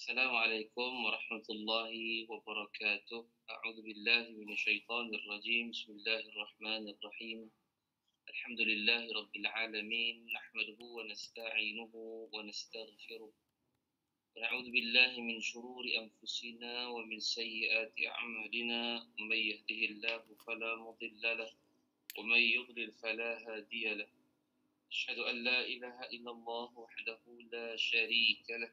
السلام عليكم ورحمة الله وبركاته. أعوذ بالله من الشيطان الرجيم. بسم الله الرحمن الرحيم. الحمد لله رب العالمين، نحمده ونستعينه ونستغفره، ونعوذ بالله من شرور أنفسنا ومن سيئات أعمالنا. من يهده الله فلا مضل له ومن يضلل فلا هادي له. أشهد أن لا إله إلا الله وحده لا شريك له،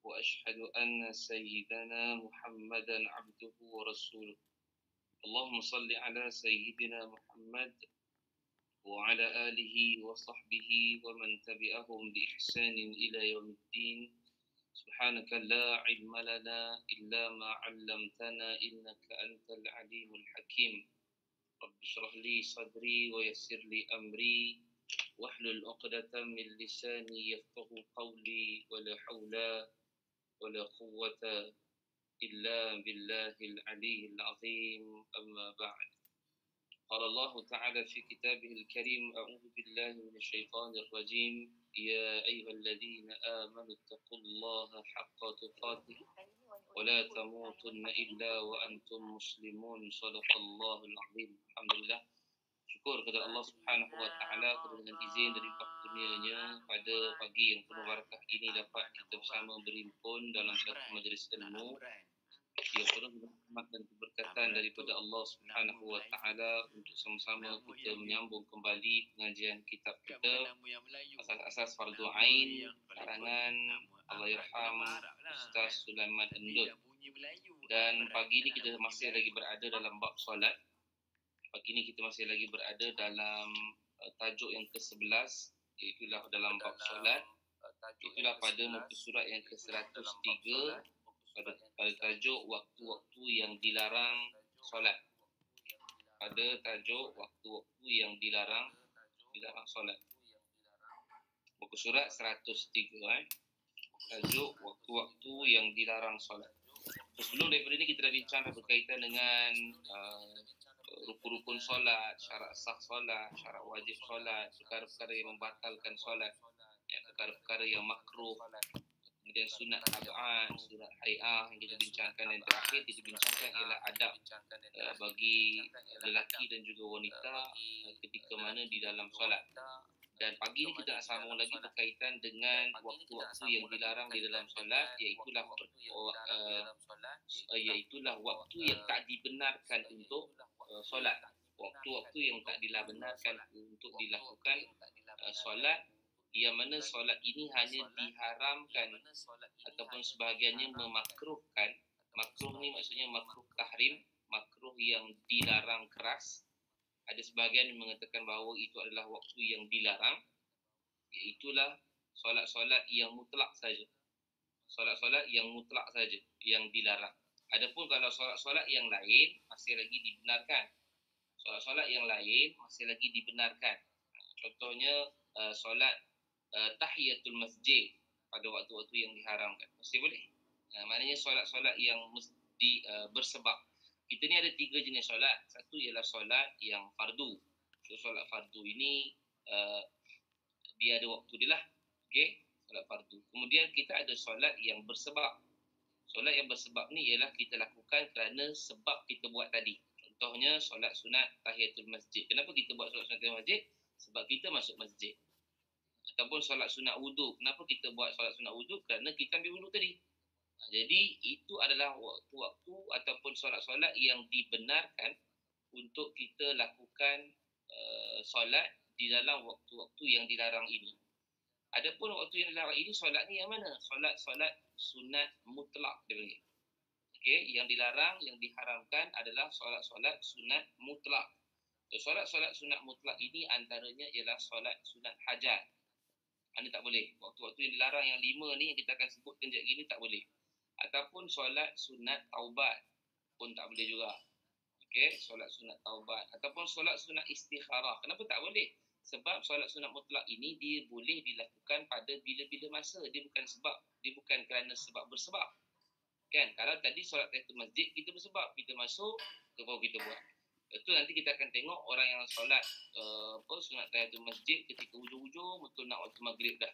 وأشهد أن سيدنا محمدا عبده ورسوله. اللهم صل على سيدنا محمد وعلى آله وصحبه ومن تبعهم بإحسان إلى يوم الدين. سبحانك لا علم لنا إلا ما علمتنا إنك أنت العليم الحكيم. رب اشرح لي صدري ويسر لي أمري واحلل عقدة من لساني يفقه قولي، ولا حول ولا قوة إلا بالله العلي العظيم. أما بعد، قال الله تعالى في كتابه الكريم: أعوذ بالله من الشيطان الرجيم. يا أيها الذين آمنوا اتقوا الله حق تقاته ولا تموتن إلا وأنتم مسلمون. صدق الله العظيم. الحمد لله. Syukur kepada Allah Subhanahu wa taala kerana dengan izin dari kurnianya pada pagi yang penuh barakah ini dapat kita bersama berhimpun dalam satu majlis ilmu yang penuh rahmat dan keberkatan daripada Allah Subhanahu wa taala untuk sama-sama kita menyambung kembali pengajian kitab kita Asas-Asas Fardu Ain karangan Allahyarham Ustaz Sulaiman Endut. Dan pagi ini kita masih lagi berada dalam bab solat. Pagi ini kita masih lagi berada dalam tajuk yang ke-11, iaitulah dalam bab solat. Itulah pada muka surat yang ke-103 pada tajuk waktu-waktu yang dilarang solat. Pada tajuk waktu-waktu yang dilarang solat. Muka surat 103 tajuk waktu-waktu yang dilarang solat. Sebelum daripada ini kita dah bincang berkaitan dengan rukun-rukun solat, syarat sah solat, syarat wajib solat, perkara-perkara yang membatalkan solat, perkara-perkara yang makruh, kemudian sunat tab'an, sunat hay'ah yang kita bincangkan. Dan terakhir kita bincangkan ialah adab bagi lelaki dan juga wanita ketika mana di dalam solat. Dan pagi ini kita nak sambung lagi berkaitan dengan waktu-waktu yang dilarang di dalam solat, iaitulah waktu yang tak dibenarkan untuk solat. Waktu-waktu yang tak dibenarkan untuk dilakukan solat, yang mana solat ini hanya diharamkan ataupun sebahagiannya memakruhkan. Makruh ni maksudnya makruh tahrim, makruh yang dilarang keras. Ada sebahagian yang mengatakan bahawa itu adalah waktu yang dilarang, iaitulah solat-solat yang mutlak saja. Solat-solat yang mutlak saja yang dilarang. Adapun kalau solat-solat yang lain masih lagi dibenarkan. Solat-solat yang lain masih lagi dibenarkan. Contohnya solat tahiyatul masjid pada waktu-waktu yang diharamkan masih boleh. Maknanya solat-solat yang mesti bersebab. Kita ni ada 3 jenis solat. Satu ialah solat yang fardu. So solat fardu ini dia ada waktu dia lah. Okey, solat fardu. Kemudian kita ada solat yang bersebab. Solat yang bersebab ni ialah kita lakukan kerana sebab kita buat tadi. Contohnya solat sunat tahiyatul masjid. Kenapa kita buat solat sunat tahiyatul masjid? Sebab kita masuk masjid. Ataupun solat sunat wudu. Kenapa kita buat solat sunat wudu? Kerana kita ambil wudu tadi. Jadi itu adalah waktu-waktu ataupun solat-solat yang dibenarkan untuk kita lakukan solat di dalam waktu-waktu yang dilarang ini. Adapun waktu yang dilarang ini, solat ni yang mana? Solat-solat sunat mutlak dia panggil. Okey, yang dilarang, yang diharamkan adalah solat-solat sunat mutlak. So, solat-solat sunat mutlak ini antaranya ialah solat sunat hajat. Anda tak boleh. Waktu-waktu yang dilarang yang 5 ni yang kita akan sebut kejap gini tak boleh. Ataupun solat sunat taubat pun tak boleh juga. Okey, solat sunat taubat ataupun solat sunat istikharah. Kenapa tak boleh? Sebab solat sunat mutlak ini dia boleh dilakukan pada bila-bila masa. Dia bukan kerana sebab bersebab. Kan? Kalau tadi solat tahiyatul masjid kita bersebab, kita masuk baru kita buat. Itu nanti kita akan tengok orang yang solat sunat tahiyatul masjid ketika hujung-hujung betul nak waktu maghrib dah.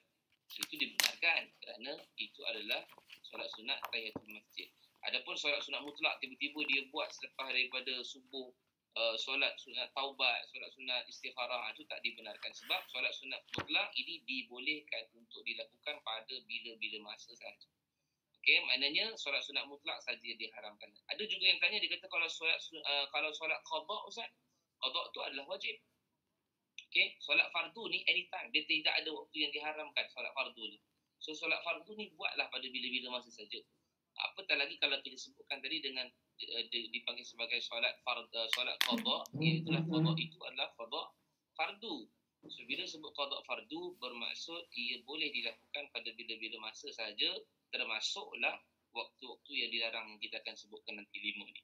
Itu dibenarkan kerana itu adalah solat sunat tahiyatul masjid. Adapun solat sunat mutlak tiba-tiba dia buat selepas daripada subuh, solat sunat taubat, solat sunat istikharah, itu tak dibenarkan. Sebab solat sunat mutlak ini dibolehkan untuk dilakukan pada bila-bila masa sahaja. Okey, maknanya solat sunat mutlak saja diharamkan. Ada juga yang tanya, dia kata kalau solat qada, Ustaz, qada tu adalah wajib. Okey, solat fardu ni anytime, dia tidak ada waktu yang diharamkan solat fardu ni. So solat fardu ni buatlah pada bila-bila masa saja. Apatah lagi kalau kita sebutkan tadi dengan dipanggil sebagai solat solat qada, itulah qada itu adalah qada fardu. So bila sebut qada fardu bermaksud ia boleh dilakukan pada bila-bila masa saja, termasuklah waktu-waktu yang dilarang yang kita akan sebutkan nanti 5 ni.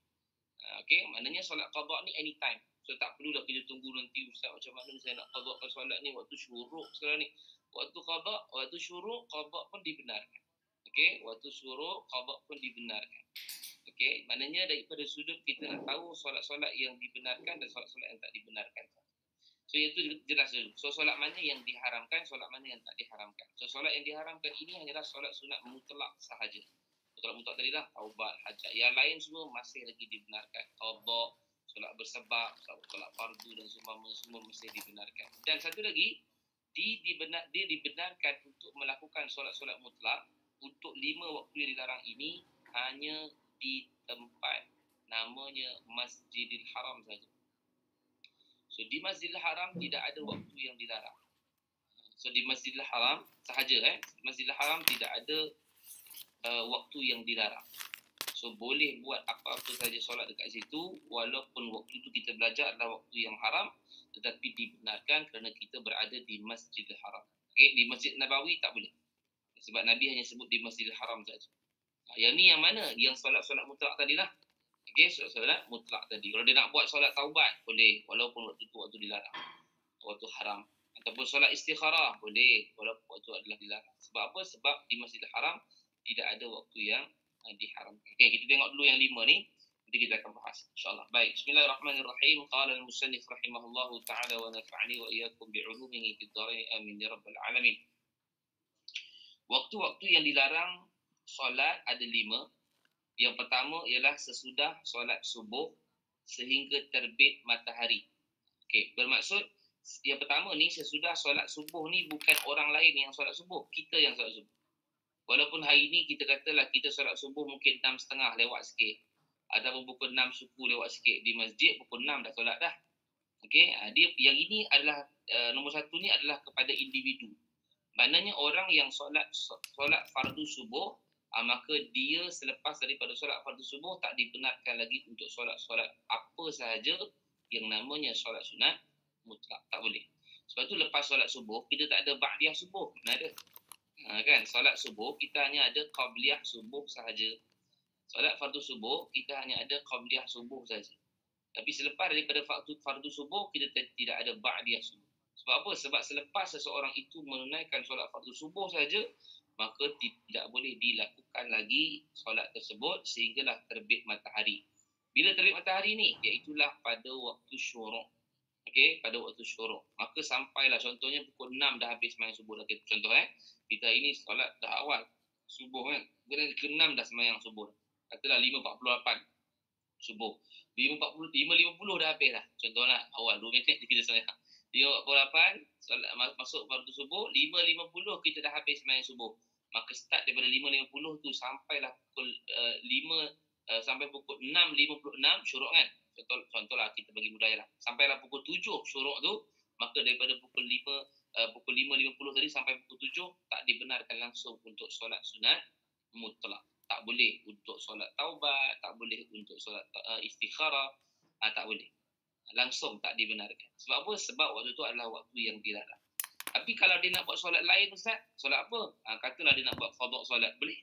Okey, maknanya solat qada ni anytime. So tak perlulah kita tunggu nanti ustaz macam mana saya nak qadakan solat ni waktu syuruk sekarang ni. Waktu syuruk qada pun dibenarkan. Okey, waktu syuruk qada pun dibenarkan. Okey, maknanya daripada sudut kita nak tahu solat-solat yang dibenarkan dan solat-solat yang tak dibenarkan. So itu jelas dulu. So solat mana yang diharamkan, solat mana yang tak diharamkan. So solat yang diharamkan ini hanyalah solat sunat mutlak sahaja. Solat mutlak tadi lah taubat, hajat. Yang lain semua masih lagi dibenarkan. Qada, solat bersebab, solat fardu dan semua masih dibenarkan. Dan satu lagi, dia dibenarkan untuk melakukan solat-solat mutlak untuk 5 waktu yang dilarang ini hanya di tempat namanya Masjidil Haram saja. So di Masjidil Haram tidak ada waktu yang dilarang. So di Masjidil Haram sahaja Masjidil Haram tidak ada waktu yang dilarang. So boleh buat apa-apa saja solat dekat situ walaupun waktu itu kita belajar adalah waktu yang haram, tetapi dibenarkan kerana kita berada di Masjidil Haram. Okey, di Masjid Nabawi tak boleh. Sebab Nabi hanya sebut di Masjidil Haram saja. Yang ni yang mana? Yang solat-solat mutlak tadilah. Okey, solat mutlak tadi. Kalau dia nak buat solat taubat, boleh. Walaupun waktu itu waktu dilarang. Waktu haram. Ataupun solat istikharah, boleh. Walaupun waktu adalah dilarang. Sebab apa? Sebab di Masjidil Haram tidak ada waktu yang diharamkan. Okey, kita tengok dulu yang 5 ni. Nanti kita akan bahas. InsyaAllah. Baik. Bismillahirrahmanirrahim. Qala al-musannif rahimahullahu ta'ala wa nafa'ani wa iyakum bi'ulumihi fid dharain amin ya rabbal alamin. Waktu-waktu yang dilarang solat ada 5. Yang pertama ialah sesudah solat subuh sehingga terbit matahari. Okey, bermaksud yang pertama ni sesudah solat subuh ni bukan orang lain yang solat subuh, kita yang solat subuh. Walaupun hari ni kita katalah kita solat subuh mungkin 6.30 lewat sikit. Ataupun pukul 6 suku lewat sikit di masjid, pukul 6 dah solat dah. Okey, dia yang ini adalah nombor 1 ni adalah kepada individu. Maknanya orang yang solat fardu subuh, maka dia selepas daripada solat fardu subuh tak dibenarkan lagi untuk solat-solat apa sahaja yang namanya solat sunat mutlak. Tak boleh. Sebab tu lepas solat subuh, kita tak ada ba'diyah subuh. Mana ada? Kan? Solat subuh, kita hanya ada qabliyah subuh sahaja. Solat fardu subuh, kita hanya ada qabliyah subuh sahaja. Tapi selepas daripada fardu subuh, kita tidak ada ba'diyah subuh. Sebab apa? Sebab selepas seseorang itu menunaikan solat fardu subuh saja, maka tidak boleh dilakukan lagi solat tersebut sehinggalah terbit matahari. Bila terbit matahari ni? Iaitulah pada waktu syuruk. Okey, pada waktu syuruk. Maka sampailah contohnya pukul 6 dah habis sembahyang subuh dah. Contoh kita ini solat dah awal subuh kan. Kemudian ke 6 dah sembahyang subuh. Katalah 5.48 subuh. 5.50 dah habis dah. Contohlah awal 2 minit kita sembahyang. 5.48 solat masuk fardu subuh, 5.50 kita dah habis sembahyang subuh. Maka start daripada 5.50 tu sampailah pukul 5 sampai pukul 6.56 syuruk kan. Contohlah kita bagi mudah lah. Sampailah pukul 7 syuruk tu, maka daripada pukul 5.50 tadi sampai pukul 7 tak dibenarkan langsung untuk solat sunat mutlak. Tak boleh untuk solat taubat, tak boleh untuk solat istikharah, tak boleh. Langsung tak dibenarkan. Sebab apa? Sebab waktu tu adalah waktu yang dilarang. Tapi kalau dia nak buat solat lain Ustaz, solat apa? Katalah dia nak buat qada solat, boleh.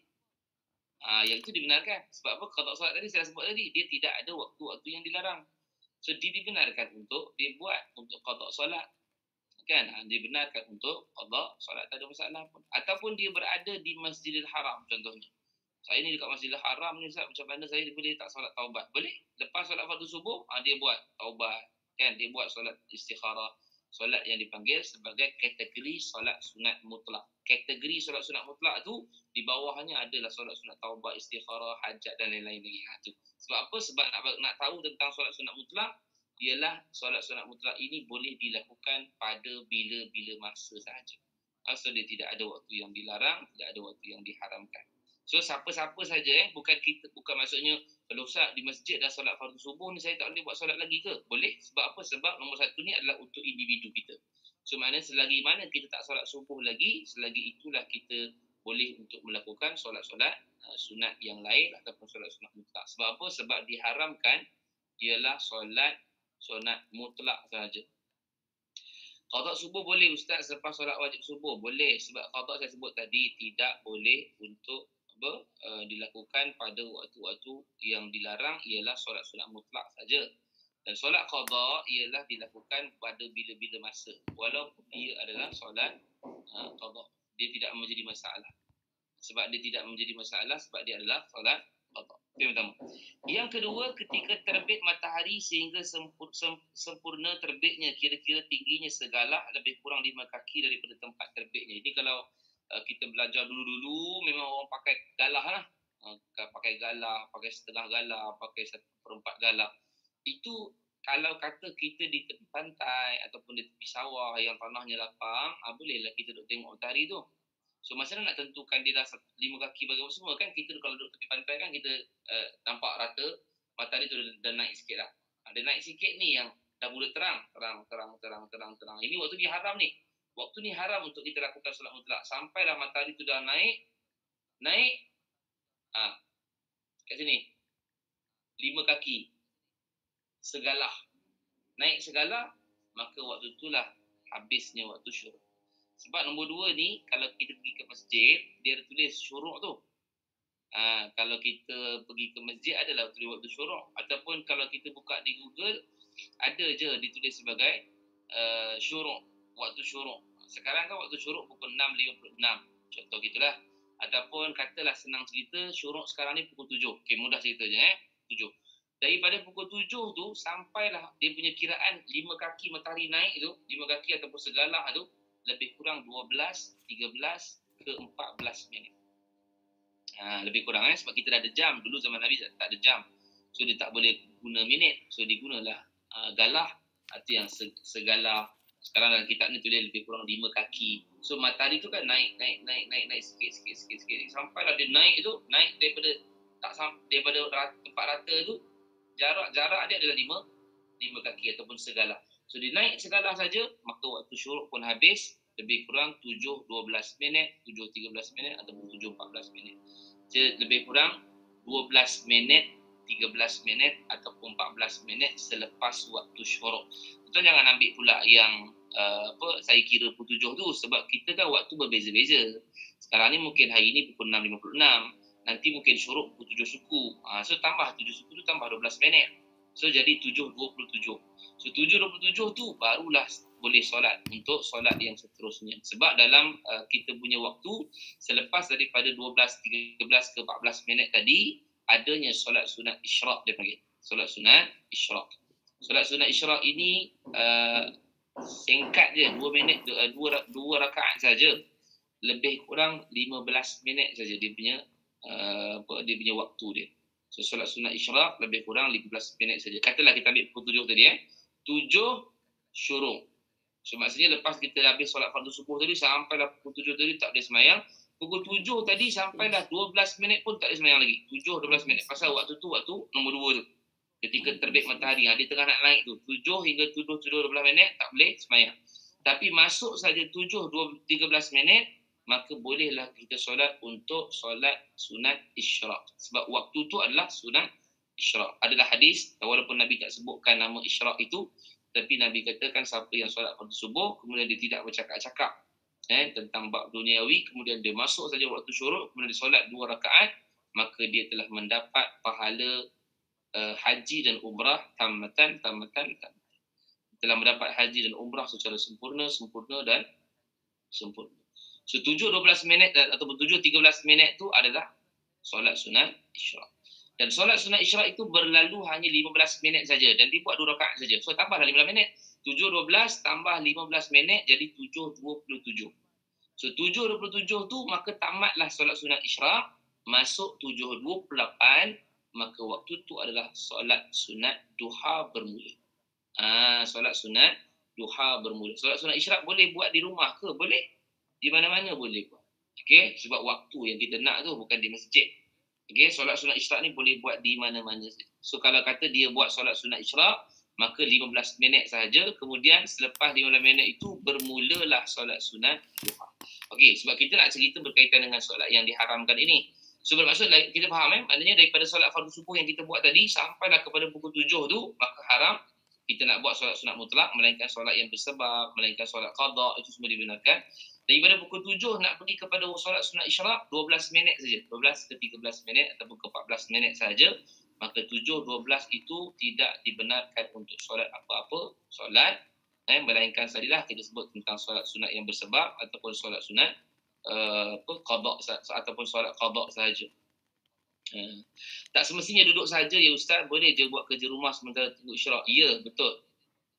Yang itu dibenarkan. Sebab apa? Qada solat tadi saya sebut tadi, dia tidak ada waktu-waktu yang dilarang. So dia dibenarkan untuk dia buat untuk qada solat. Kan? Dibenarkan untuk qada solat, tak ada masalah pun. Ataupun dia berada di Masjidil Haram contohnya. Saya ni dekat Masjidil Haram ni Ustaz, macam mana saya boleh tak solat taubat? Boleh. Lepas solat fardu subuh, dia buat taubat. Kan? Dia buat solat istikharah. Solat yang dipanggil sebagai kategori solat sunat mutlak. Kategori solat sunat mutlak tu di bawahnya adalah solat sunat taubat, istikharah, hajat dan lain-lain lagi. Tu. Sebab apa? Sebab nak tahu tentang solat sunat mutlak ialah solat sunat mutlak ini boleh dilakukan pada bila-bila masa sahaja. So dia tidak ada waktu yang dilarang, tidak ada waktu yang diharamkan. So siapa-siapa saja bukan maksudnya kalau Ustaz di masjid dah solat fardu subuh ni saya tak boleh buat solat lagi ke? Boleh. Sebab apa? Sebab nombor satu ni adalah untuk individu kita. So maknanya selagi mana kita tak solat subuh lagi, selagi itulah kita boleh untuk melakukan solat-solat sunat yang lain ataupun solat sunat mutlak. Sebab apa? Sebab diharamkan ialah solat sunat mutlak sahaja. Qada subuh boleh Ustaz selepas solat wajib subuh? Boleh. Sebab qada saya sebut tadi tidak boleh untuk dilakukan pada waktu-waktu yang dilarang ialah solat sunat mutlak saja. Dan solat qada ialah dilakukan pada bila-bila masa. Walaupun dia adalah solat qada. Dia tidak menjadi masalah. Sebab dia tidak menjadi masalah sebab dia adalah solat qada. Itu yang pertama. Yang kedua, ketika terbit matahari sehingga sempurna terbitnya, kira-kira tingginya segalah lebih kurang 5 kaki daripada tempat terbitnya. Ini kalau kita belajar dulu-dulu memang orang pakai galah lah. Pakai galah, pakai setengah galah, pakai 1/4 galah. Itu kalau kata kita di tepi pantai ataupun di tepi sawah yang tanahnya lapang, bolehlah kita duduk tengok matahari tu. So masa nak tentukan dia dah 5 kaki bagi semua kan, kita kalau duduk tepi pantai kan kita nampak rata matahari tu dah naik sikit lah. Dia naik sikit ni yang dah mula terang. Ini waktu dia haram ni. Waktu ni haram untuk kita lakukan solat mutlak. Sampailah matahari tu dah naik. Kat sini. 5 kaki. Segalah. Naik segalah, maka waktu itulah habisnya waktu syuruk. Sebab nombor 2 ni, kalau kita pergi ke masjid, dia ada tulis syuruk tu. Kalau kita pergi ke masjid, adalah tulis waktu syuruk. Ataupun kalau kita buka di Google, ada je ditulis sebagai syuruk. Waktu syuruk. Sekarang kan waktu syuruk pukul 6.56. Contoh gitulah. Ataupun katalah senang cerita, syuruk sekarang ni pukul 7. Okey, mudah ceritanya 7. Daripada pukul 7 tu, sampailah dia punya kiraan 5 kaki matahari naik tu, 5 kaki ataupun segalah tu, lebih kurang 12, 13 ke 14 minit. Lebih kurang sebab kita dah ada jam. Dulu zaman Nabi tak ada jam. So dia tak boleh guna minit. So digunalah galah. Itu yang segalah. Sekarang dalam kitab ni tulis lebih kurang 5 kaki. So matahari tu kan naik sikit. Sampailah dia naik tu, naik daripada tempat rata tu, jarak dia adalah 5 kaki ataupun segalah. So dia naik segalah saja, maka waktu syuruk pun habis, lebih kurang 7.12 minit, 7.13 minit ataupun 7.14 minit. Jadi lebih kurang 12 minit, 13 minit ataupun 14 minit selepas waktu syuruk. Tuan jangan ambil pula yang saya kira pukul 7 tu, sebab kita kan waktu berbeza-beza. Sekarang ni mungkin hari ni pukul 6.56, nanti mungkin syuruk pukul 7 suku. So tambah 7 suku tu tambah 12 minit. So jadi 7.27. So 7.27 tu barulah boleh solat untuk solat yang seterusnya. Sebab dalam kita punya waktu selepas daripada 12, 13 ke 14 minit tadi, adanya solat sunat isyraq dia panggil. Solat sunat isyraq. Solat sunat isyraq ini singkat je, 2 minit, 2 rakaat saja. Lebih kurang 15 minit saja dia punya waktu dia. So solat sunat isyraq lebih kurang 15 minit saja. Katalah kita ambil pukul 7 tadi 7 syuruk. So maksudnya lepas kita habis solat fardu subuh tadi sampailah pukul 7 tadi tak boleh semayang. Pukul 7 tadi sampailah 12 minit pun tak boleh semayang lagi. 7-12 minit. Pasal waktu tu waktu nombor 2 tu. Ketika terbit matahari, dia tengah nak naik tu. 7 hingga 7-12 minit tak boleh semayang. Tapi masuk saja 7-13 minit, maka bolehlah kita solat untuk solat sunat isyraq. Sebab waktu tu adalah sunat isyraq. Adalah hadis, walaupun Nabi tak sebutkan nama isyraq itu, tapi Nabi katakan siapa yang solat fardu subuh, kemudian dia tidak bercakap-cakap tentang bab duniawi, kemudian dia masuk saja waktu syuruk, kemudian dia solat 2 rakaat, maka dia telah mendapat pahala haji dan umrah tammatan. Telah mendapat haji dan umrah secara sempurna. So 7-12 minit ataupun 7-13 minit tu adalah solat sunat isyraq. Dan solat sunat isyraq itu berlalu hanya 15 minit saja dan dibuat 2 rakaat saja. So tambahlah 15 minit. 7.12 tambah 15 minit jadi 7.27. So 7.27 tu maka tamatlah solat sunat isyraq, masuk 7.28, maka waktu tu adalah solat sunat duha bermula. Solat sunat duha bermula. Solat sunat isyraq boleh buat di rumah ke? Boleh. Di mana-mana boleh buat. Okey, sebab waktu yang kita nak tu bukan di masjid. Okey, solat sunat isyraq ni boleh buat di mana-mana saja. So kalau kata dia buat solat sunat isyraq, maka 15 minit sahaja, kemudian selepas 15 minit itu bermulalah solat sunat duha. Okey, sebab kita nak cerita berkaitan dengan solat yang diharamkan ini. So bermaksud kita faham maknanya daripada solat fardu subuh yang kita buat tadi sampailah kepada pukul 7 tu, maka haram kita nak buat solat sunat mutlak, melainkan solat yang bersebab, melainkan solat qada, itu semua dibenarkan. Daripada pukul 7 nak pergi kepada solat sunat isyraq 12 minit saja, 12 ke 13 minit ataupun ke 14 minit saja, maka 7.12 itu tidak dibenarkan untuk solat apa-apa solat, melainkan tadilah kita sebut tentang solat sunat yang bersebab ataupun solat sunat qada ataupun solat qada sahaja. Tak semestinya duduk saja ya ustaz, boleh je buat kerja rumah sementara tunggu isyraq. Ya, betul.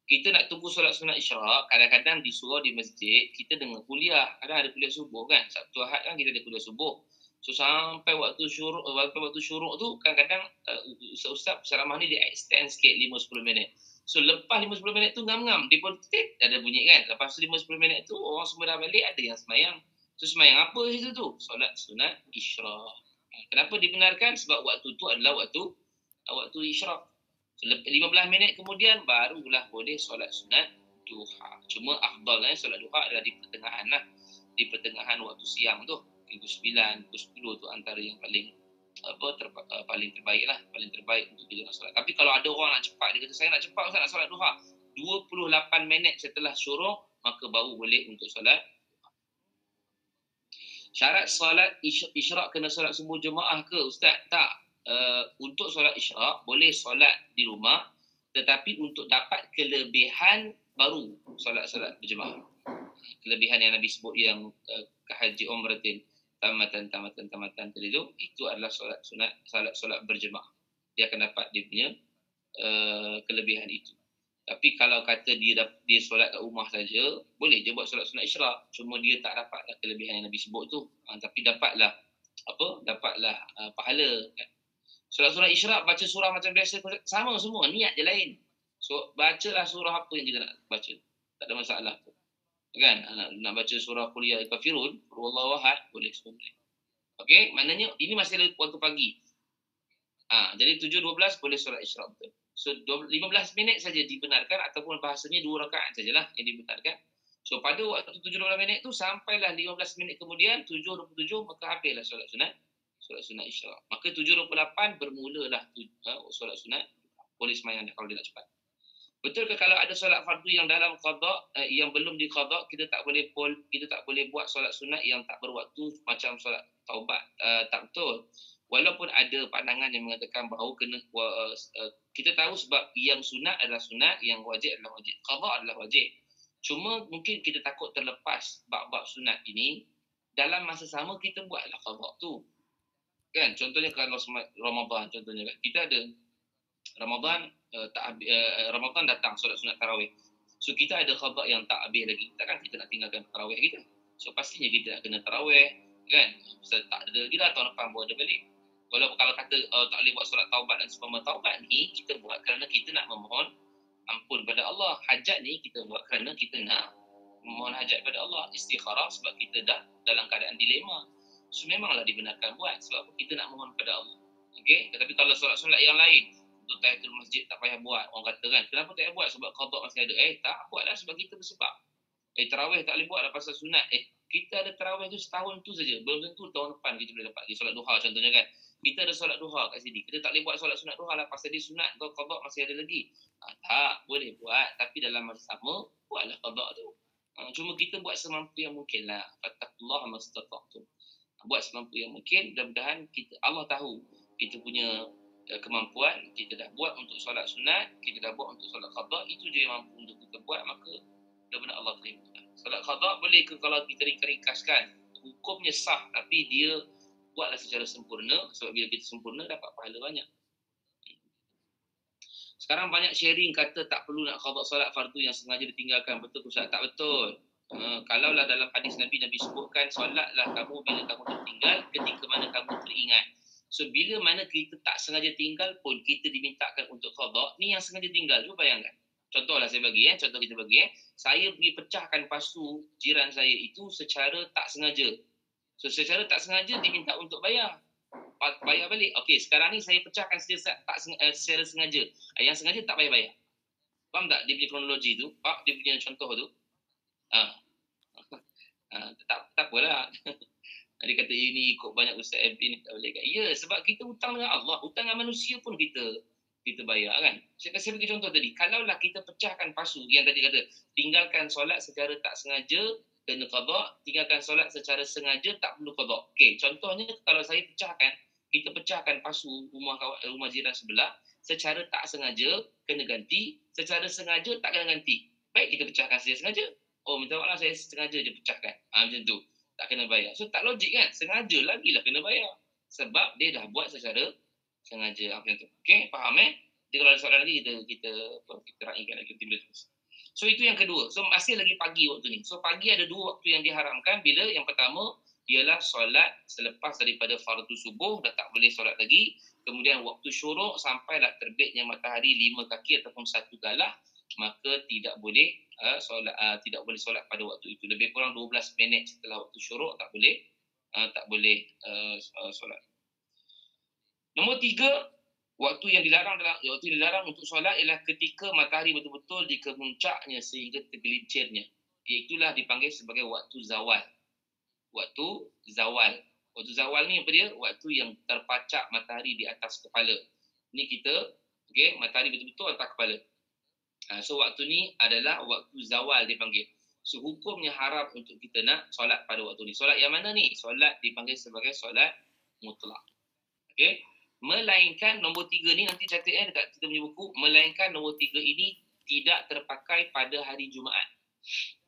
Kita nak tunggu solat sunat isyraq, kadang-kadang di surau di masjid kita dengar kuliah, kadang ada kuliah subuh kan, Sabtu Ahad kan kita ada kuliah subuh. So sampai waktu syuruk tu kadang-kadang ustaz ceramah ni dia extend sikit 5-10 minit. So lepas 50 minit tu ngam-ngam dia pun ada bunyi kan. Lepas tu 50 minit tu orang semua dah balik, ada yang semayang. So semayang apa situ tu? Solat sunat isyraq. Kenapa dibenarkan? Sebab waktu tu adalah waktu isyraq. So, 15 minit kemudian barulah boleh solat sunat duha. Cuma afdalnya solat duha adalah di pertengahan lah. Di pertengahan waktu siang tu. Pukul 9, pukul 10 tu antara yang paling paling terbaik lah, paling terbaik untuk kita nak solat. Tapi kalau ada orang nak cepat, dia kata saya nak cepat ustaz nak solat duha, 28 minit setelah syuruk maka baru boleh untuk solat. Syarat solat isyraq kena solat subuh jemaah ke ustaz? Tak. Untuk solat isyraq boleh solat di rumah, tetapi untuk dapat kelebihan baru solat berjemaah. Kelebihan yang Nabi sebut yang haji umratin tamatan tadi tu, itu adalah solat berjemaah. Dia akan dapat dia punya kelebihan itu. Tapi kalau kata dia solat kat rumah saja, boleh je buat solat sunat isyraq, cuma dia tak dapat kelebihan yang Nabi sebut tu. Tapi dapatlah pahala kan. Solat sunat isyraq baca surah macam biasa sama semua, niat je lain. So bacalah surah apa yang kita nak baca, tak ada masalah tu. Kan, nak baca surah Qul ya ayyuhal kafirun, wallahu ahad, boleh semua boleh. Okey, maknanya ini masih ada waktu pagi. Jadi 7.12 boleh solat isyraq betul. So 15 minit saja dibenarkan, ataupun bahasanya 2 rakaat sajalah yang dibenarkan. So pada waktu 7.12 minit tu sampailah 15 minit kemudian 7.27 maka habislah solat sunat isyraq. Maka 7.28 bermulalah solat sunat, boleh semayang kalau dia nak cepat. Betul ke kalau ada solat fardu yang dalam qada, yang belum diqada, kita tak boleh buat solat sunat yang tak berwaktu macam solat taubat? Tak betul. Walaupun ada pandangan yang mengatakan bahawa kita tahu sebab yang sunat adalah sunat, yang wajib adalah wajib, qada adalah wajib. Cuma mungkin kita takut terlepas bab-bab sunat ini, dalam masa sama kita buatlah qada tu. Kan, contohnya kalau Ramadan contohnya kan, kita ada Ramadan Ramadan datang solat sunat tarawih. So kita ada qada yang tak habis lagi. Takkan kita nak tinggalkan tarawih kita. So pastinya kita nak kena tarawih kan. Tak ada lagi dah, tahun depan baru ada balik. Walaupun kalau kata tak boleh buat solat taubat dan sebagainya, taubat ni kita buat kerana kita nak memohon ampun pada Allah. Hajat ni kita buat kerana kita nak memohon hajat pada Allah. Istikharah sebab kita dah dalam keadaan dilema. So memanglah dibenarkan buat sebab kita nak mohon pada Allah. Okey, tetapi kalau solat-solat yang lain untuk tahiyatul masjid tak payah buat. Orang kata kan, kenapa tak payah buat? Sebab qada masih ada. Tak, buatlah sebab kita bersebab. Tarawih tak boleh buat lah pasal sunat. Kita ada tarawih tu setahun tu saja. Belum tentu tahun depan kita boleh dapat. Di solat duha contohnya kan. Kita ada solat duha kat sini. Kita tak boleh buat solat sunat duha lah pasal dia sunat. Kalau qada masih ada lagi. Tak, boleh buat. Tapi dalam masa sama, buatlah qada tu. Cuma kita buat semampu yang mungkin lah. Fattaqullaha mastata'tum. Buat semampu yang mungkin. Mudah-mudahan Allah tahu kita punya kemampuan, kita dah buat untuk solat sunat, kita dah buat untuk solat qada, itu je yang mampu untuk kita buat, maka benar-benar Allah terima. Solat qada boleh ke kalau kita ringkaskan, hukumnya sah tapi dia buatlah secara sempurna, sebab bila kita sempurna dapat pahala banyak. Sekarang banyak sharing kata tak perlu nak qada solat fardu yang sengaja ditinggalkan. Betul ke Ustaz? Tak betul. Kalaulah dalam hadis Nabi sebutkan solatlah kamu bila kamu tertinggal ketika mana kamu teringat. So bila mana kita tak sengaja tinggal pun kita dimintakan untuk qada. Ni yang sengaja tinggal, cuba bayangkan. Contohlah saya bagi contoh kita bagi saya pergi pecahkan pasu jiran saya itu secara tak sengaja. So secara tak sengaja diminta untuk bayar balik. Okey, sekarang ni saya pecahkan secara sengaja. Yang sengaja tak bayar. Faham tak dia punya kronologi tu? Pak dia punya contoh tu? Tak apalah. Dia kata ini ikut banyak Ustaz FB ni tak boleh kan? Ya, sebab kita hutang dengan Allah, hutang dengan manusia pun kita bayar kan. Saya bagi contoh tadi, kalaulah kita pecahkan pasu yang tadi kata tinggalkan solat secara tak sengaja kena qada, tinggalkan solat secara sengaja tak perlu qada. Okey, contohnya kalau kita pecahkan pasu rumah jiran sebelah secara tak sengaja kena ganti, secara sengaja tak kena ganti. Baik kita pecahkan secara sengaja. Oh, minta maaf saya sengaja je pecahkan. Macam tu. Tak kena bayar. So tak logik kan? Sengaja lagilah kena bayar. Sebab dia dah buat secara sengaja. Macam tu. Okey, faham Jadi kalau ada soalan lagi kita raikan lagi kita boleh terus. So itu yang kedua. So masih lagi pagi waktu ni. So pagi ada dua waktu yang diharamkan. Bila yang pertama ialah solat selepas daripada fardu subuh dah tak boleh solat lagi. Kemudian waktu syuruk sampailah terbitnya matahari 5 kaki ataupun 1 galah, maka tidak boleh solat pada waktu itu. Lebih kurang 12 minit setelah waktu syuruk tak boleh solat. Nombor 3, waktu yang dilarang untuk solat ialah ketika matahari betul-betul di kemuncaknya sehingga tergelincirnya. Iaitulah dipanggil sebagai waktu zawal. Waktu zawal ni apa dia? Waktu yang terpacak matahari di atas kepala. Ni kita, matahari betul-betul atas kepala. So waktu ni adalah waktu zawal dipanggil. So hukumnya haram untuk kita nak solat pada waktu ni. Solat yang mana ni? Solat dipanggil sebagai solat mutlak. Melainkan nombor 3 ni nanti catat dekat kita punya buku. Melainkan nombor 3 ini tidak terpakai pada hari Jumaat.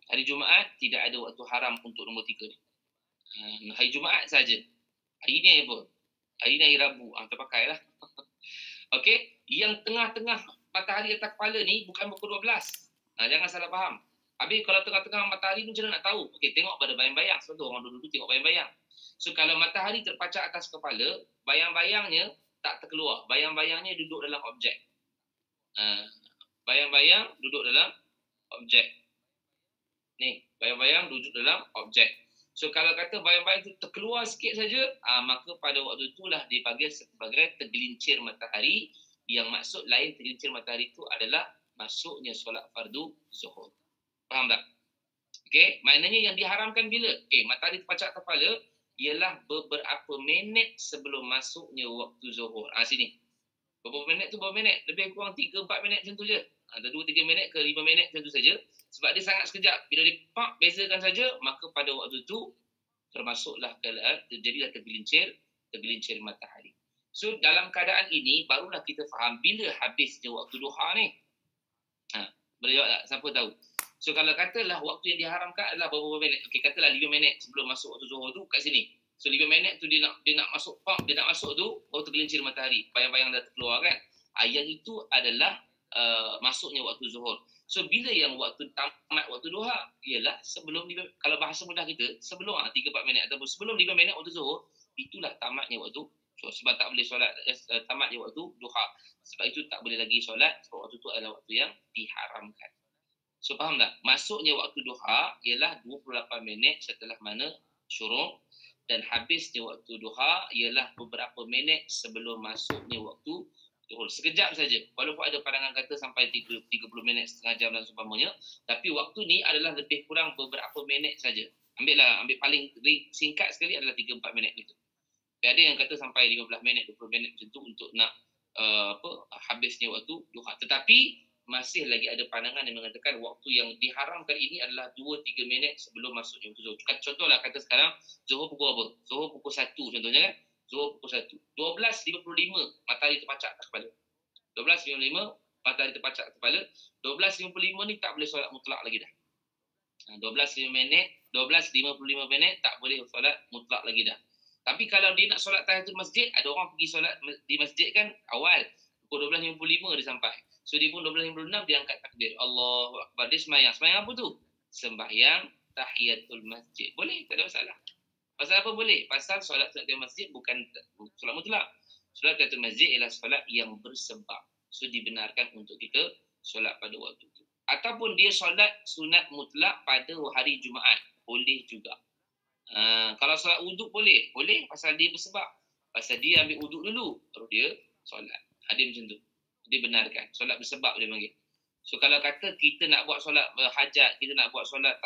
Hari Jumaat tidak ada waktu haram untuk nombor 3 ni. Hari Jumaat saja. Hari ni apa? Hari ni hari Rabu. Terpakailah. Okey, yang tengah-tengah matahari atas kepala ni bukan pukul 12. Jangan salah faham. Habis kalau tengah-tengah matahari ni macam mana nak tahu? Okey, tengok pada bayang-bayang. Sebab tu orang dulu tengok bayang-bayang. So kalau matahari terpacak atas kepala, bayang-bayangnya tak terkeluar. Bayang-bayangnya duduk dalam objek. Bayang-bayang duduk dalam objek. Ni, bayang-bayang duduk dalam objek. So kalau kata bayang-bayang itu terkeluar sikit saja, maka pada waktu itulah dipanggil sebagai tergelincir matahari. Yang maksud lain tergelincir matahari itu adalah masuknya solat fardu zuhur. Faham tak? Okey, maknanya yang diharamkan bila? Matahari terpacak kepala ialah beberapa minit sebelum masuknya waktu zuhur. Sini. Beberapa minit tu berapa minit? Lebih kurang 3-4 minit macam tu je. Ada 2-3 minit ke 5 minit macam tu saja. Sebab dia sangat sekejap. Bila dia bezakan saja, maka pada waktu tu termasuklah terjadilah tergelincir matahari. So dalam keadaan ini barulah kita faham bila habisnya waktu duha ni. Boleh jawab tak? Siapa tahu? So kalau katalah waktu yang diharamkan adalah beberapa minit. Katalah 5 minit sebelum masuk waktu zuhur tu kat sini. So 5 minit tu dia nak masuk tu baru tergelincir matahari. Bayang-bayang dah terkeluar kan. Yang itu adalah masuknya waktu zuhur. So bila yang waktu tamat waktu duha ialah sebelum kalau bahasa mudah kita sebelum 3-4 minit ataupun sebelum 5 minit waktu zuhur, itulah tamatnya waktu. So sebab tak boleh solat tamatnya waktu duha. Sebab itu tak boleh lagi solat sebab waktu itu adalah waktu yang diharamkan. So faham tak? Masuknya waktu duha ialah 28 minit setelah mana syuruk, dan habisnya waktu duha ialah beberapa minit sebelum masuknya waktu zuhur. Sekejap saja. Walaupun ada pandangan kata sampai 30 minit, setengah jam dan seumpamanya, tapi waktu ni adalah lebih kurang beberapa minit saja. Ambil paling singkat sekali adalah 3-4 minit gitu. Tapi ada yang kata sampai 15 minit, 20 minit macam tu untuk nak habisnya waktu duha. Tetapi masih lagi ada pandangan yang mengatakan waktu yang diharamkan ini adalah 2-3 minit sebelum masuknya waktu zuhur. Contohlah kata sekarang zuhur pukul apa? Zuhur pukul 1 contohnya kan? Zuhur pukul 1. 12.55 matahari terpacak atas kepala. 12.55 matahari terpacak atas kepala. 12.55 ni tak boleh solat mutlak lagi dah. 12.55 minit tak boleh solat mutlak lagi dah. Tapi kalau dia nak solat tahiyatul masjid, ada orang pergi solat di masjid kan awal. Pukul 12.55 dia sampai. So dia pun 12.56 dia angkat takbir. Allahu Akbar. Dia sembahyang. Sembahyang apa tu? Sembahyang tahiyatul masjid. Boleh, tak ada masalah. Pasal apa boleh? Pasal solat tahiyatul masjid bukan solat mutlak. Solat tahiyatul masjid ialah solat yang bersebab. So dibenarkan untuk kita solat pada waktu itu. Ataupun dia solat sunat mutlak pada hari Jumaat. Boleh juga. Kalau solat wuduk boleh. Boleh pasal dia bersebab. Pasal dia ambil wuduk dulu. Baru dia solat. Ada macam tu. Dia benarkan. Solat bersebab dia panggil. So kalau kata kita nak buat solat hajat, kita nak buat solat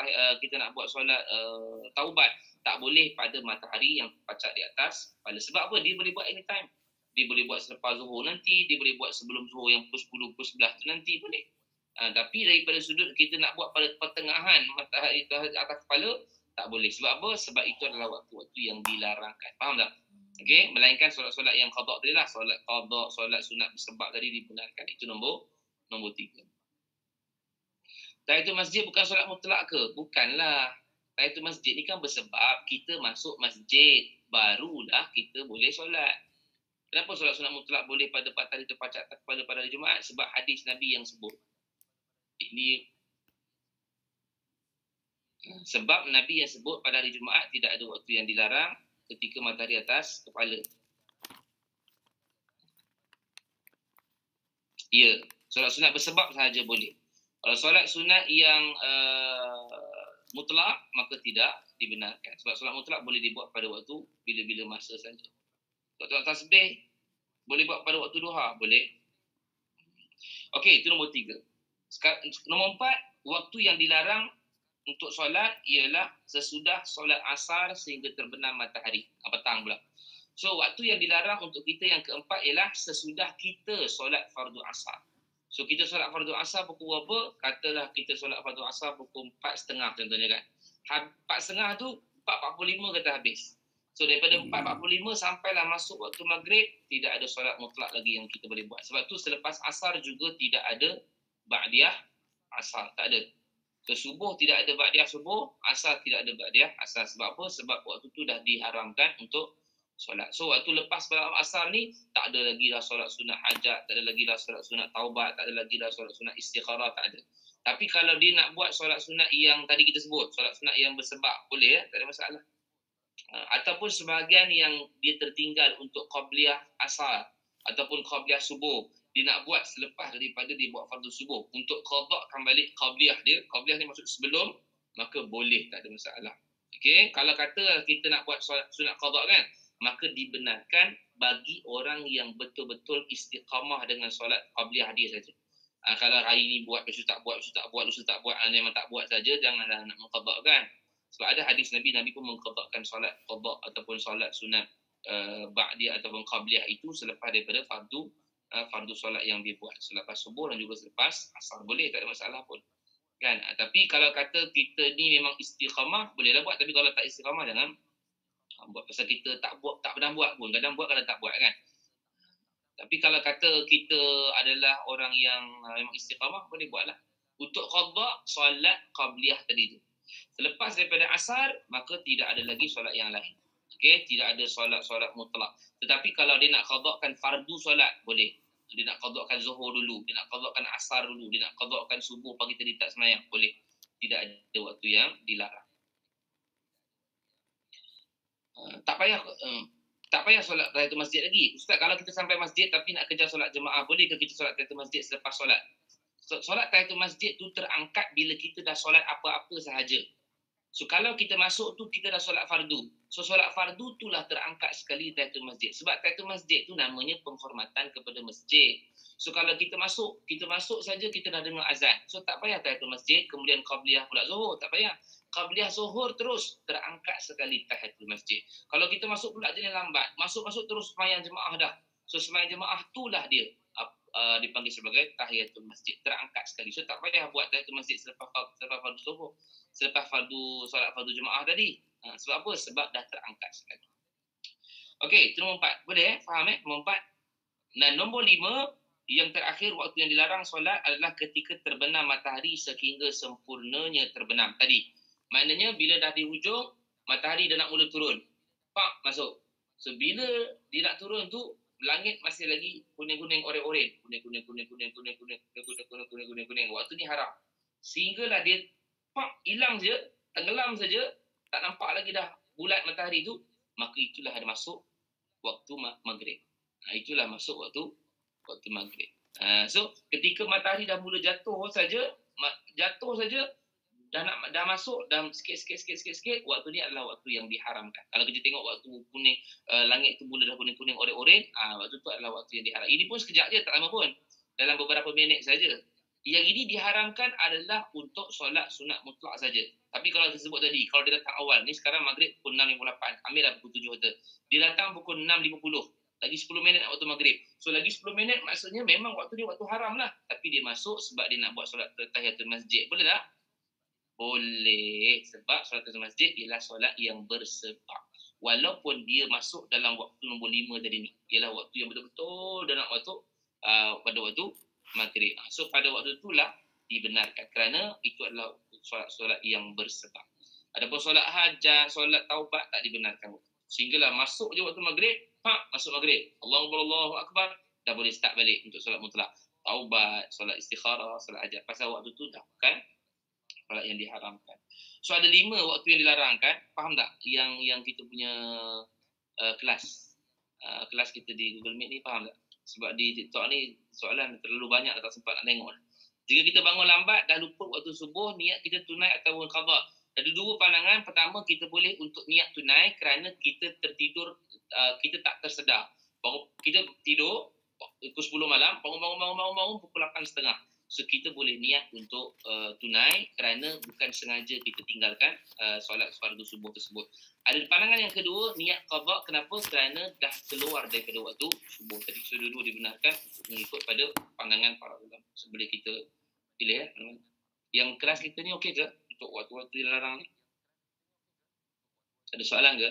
taubat, tak boleh pada matahari yang pacak di atas. Pada sebab apa? Dia boleh buat anytime. Dia boleh buat selepas zuhur nanti, dia boleh buat sebelum zuhur yang pukul 10, pukul 11 tu nanti boleh. Tapi daripada sudut kita nak buat pada pertengahan matahari atas kepala, tak boleh. Sebab apa? Sebab itu adalah waktu-waktu yang dilarangkan. Faham tak? Okey, melainkan solat-solat yang qada tadi lah, solat qada, solat sunat bersebab tadi dibenarkan. Itu nombor 3. Tahiyatul masjid bukan solat mutlak ke? Bukanlah. Tahiyatul masjid ni kan bersebab kita masuk masjid, barulah kita boleh solat. Kenapa solat sunat mutlak boleh pada hari terpacak pada hari Jumaat? Sebab hadis Nabi yang sebut. Ini sebab Nabi yang sebut pada hari Jumaat tidak ada waktu yang dilarang ketika matahari atas kepala. Ya, solat sunat bersebab sahaja boleh. Kalau solat sunat yang mutlak, maka tidak dibenarkan. Sebab solat mutlak boleh dibuat pada waktu bila-bila masa saja. Solat tasbih boleh buat pada waktu duha, boleh. Okey, itu nombor 3. Nombor 4, waktu yang dilarang untuk solat ialah sesudah solat asar sehingga terbenam matahari. Petang pula. So, waktu yang dilarang untuk kita yang keempat ialah sesudah kita solat fardu asar. So, kita solat fardu asar pukul berapa? Katalah kita solat fardu asar pukul 4.30 contohnya kan. 4.30 tu 4.45 kata habis. So, daripada 4.45 sampailah masuk waktu maghrib, tidak ada solat mutlak lagi yang kita boleh buat. Sebab tu selepas asar juga tidak ada ba'diyah asar. Tak ada. So, subuh tidak ada ba'diyah subuh, asar tidak ada ba'diyah asar. Sebab apa? Sebab waktu tu dah diharamkan untuk solat. So, waktu lepas solat asar ni, tak ada lagi lah solat sunat hajat, tak ada lagi lah solat sunat taubat, tak ada lagi lah solat sunat istikharah, tak ada. Tapi kalau dia nak buat solat sunat yang tadi kita sebut, solat sunat yang bersebab, boleh ya, tak ada masalah. Ataupun sebahagian yang dia tertinggal untuk qabliyah asar ataupun qabliyah subuh, dia nak buat selepas daripada dia buat fardu subuh untuk qadakkan balik qabliyah dia. Qabliyah ni maksud sebelum, maka boleh, tak ada masalah. Okey, kalau kata kita nak buat sunat qada kan, maka dibenarkan bagi orang yang betul-betul istiqamah dengan solat qabliyah dia saja. Kalau hari ni buat, besok tak buat, lusa tak buat, memang tak buat saja, janganlah nak mengqadakkan. Sebab ada hadis Nabi pun mengqadakkan solat qada ataupun solat sunat ba'diyah ataupun qabliyah itu selepas daripada fardu solat yang dia buat selepas subuh dan juga selepas asar, boleh, tak ada masalah pun. Kan? Tapi kalau kata kita ni memang istiqamah, bolehlah buat. Tapi kalau tak istiqamah, jangan buat. Pasal kita tak pernah buat pun. Kadang buat, kadang tak buat kan. Tapi kalau kata kita adalah orang yang memang istiqamah, boleh buatlah. Untuk qada solat qabliyah tadi tu. Selepas daripada asar, maka tidak ada lagi solat yang lain. Okey, tidak ada solat mutlak. Tetapi kalau dia nak qadakkan fardu solat, boleh. Dia nak qadakkan zuhur dulu, dia nak qadakkan asar dulu, dia nak qadakkan subuh pagi tadi tak sembahyang, boleh. Tidak ada waktu yang dilarang. Tak payah solat tahiyatul masjid lagi. Ustaz, kalau kita sampai masjid tapi nak kejar solat jemaah, boleh ke kita solat tahiyatul masjid selepas solat? Solat tahiyatul masjid tu terangkat bila kita dah solat apa-apa sahaja. So, kalau kita masuk tu, kita dah solat fardu. So, solat fardu itulah terangkat sekali tahiyatul masjid. Sebab tahiyatul masjid tu namanya penghormatan kepada masjid. So, kalau kita masuk saja kita dah dengar azan. So, tak payah tahiyatul masjid, kemudian qabliyah pula zuhur. Tak payah. Qabliyah zuhur terus terangkat sekali tahiyatul masjid. Kalau kita masuk pula jenis lambat, masuk terus sembahyang jemaah dah. So, sembahyang jemaah itulah dia dipanggil sebagai tahiyatul masjid, terangkat sekali. So, tak payah buat tahiyatul masjid selepas fardu zuhur, selepas solat fardu jemaah tadi. Sebab apa? Sebab dah terangkat sekali. Okey, itu nombor 4. Boleh faham nombor 4. Dan nombor 5, yang terakhir waktu yang dilarang solat adalah ketika terbenam matahari sehingga sempurnanya terbenam tadi. Maknanya bila dah di hujung, matahari dah nak mula turun. Pak, masuk. So bila dia nak turun tu, langit masih lagi kuning-kuning oren-oren. Kuning. Waktu ni haram. Sehinggalah dia hilang je, tenggelam saja, tak nampak lagi dah bulat matahari tu, maka itulah ada masuk waktu maghrib. Itulah masuk waktu maghrib. So ketika matahari dah mula jatuh saja, dah masuk, dah sikit, waktu ni adalah waktu yang diharamkan. Kalau kita tengok waktu kuning, langit tu mula dah kuning-kuning oren-oren, waktu tu adalah waktu yang diharam. Ini pun sekejap je, tak lama pun, dalam beberapa minit saja. Yang ini diharamkan adalah untuk solat sunat mutlak saja. Tapi kalau kita sebut tadi, kalau dia datang awal, ni sekarang maghrib pukul 6.58, ambil dah pukul 7 kata. Dia datang pukul 6.50, lagi 10 minit waktu maghrib. So lagi 10 minit maksudnya memang waktu ni waktu haram lah. Tapi dia masuk sebab dia nak buat solat tahiyatul masjid. Boleh tak? Boleh. Sebab solat tahiyatul masjid ialah solat yang bersebab. Walaupun dia masuk dalam waktu nombor 5 tadi ni. Ialah waktu yang betul-betul dalam waktu pada waktu maghrib. So pada waktu itulah dibenarkan kerana itu adalah solat yang bersebab. Adapun solat hajat, solat taubat tak dibenarkan. Sehinggalah masuk je waktu maghrib, masuk maghrib. Allahu Akbar, dah boleh start balik untuk solat mutlak. Taubat, solat istikharah, solat hajat. Pasal waktu tu dah bukan solat yang diharamkan. So ada 5 waktu yang dilarangkan. Faham tak? Yang kita punya kelas. Kelas kita di Google Meet ni, faham tak? Sebab di TikTok ni soalan terlalu banyak, tak sempat nak tengok. Jika kita bangun lambat, dah lupa waktu subuh, niat kita tunai atau qada. Ada 2 pandangan. Pertama, kita boleh untuk niat tunai kerana kita tertidur, kita tak tersedar. Kita tidur pukul 10 malam, bangun pukul 8.30. So kita boleh niat untuk tunai kerana bukan sengaja kita tinggalkan solat fardu subuh tersebut. Ada pandangan yang kedua, niat qada. Kenapa? Kerana dah keluar daripada waktu subuh tadi. So dua-dua dibenarkan untuk mengikut pada pandangan para ulama. So boleh kita pilih ya. Yang kelas kita ni okey ke untuk waktu-waktu dilarang ni? Ada soalan ke?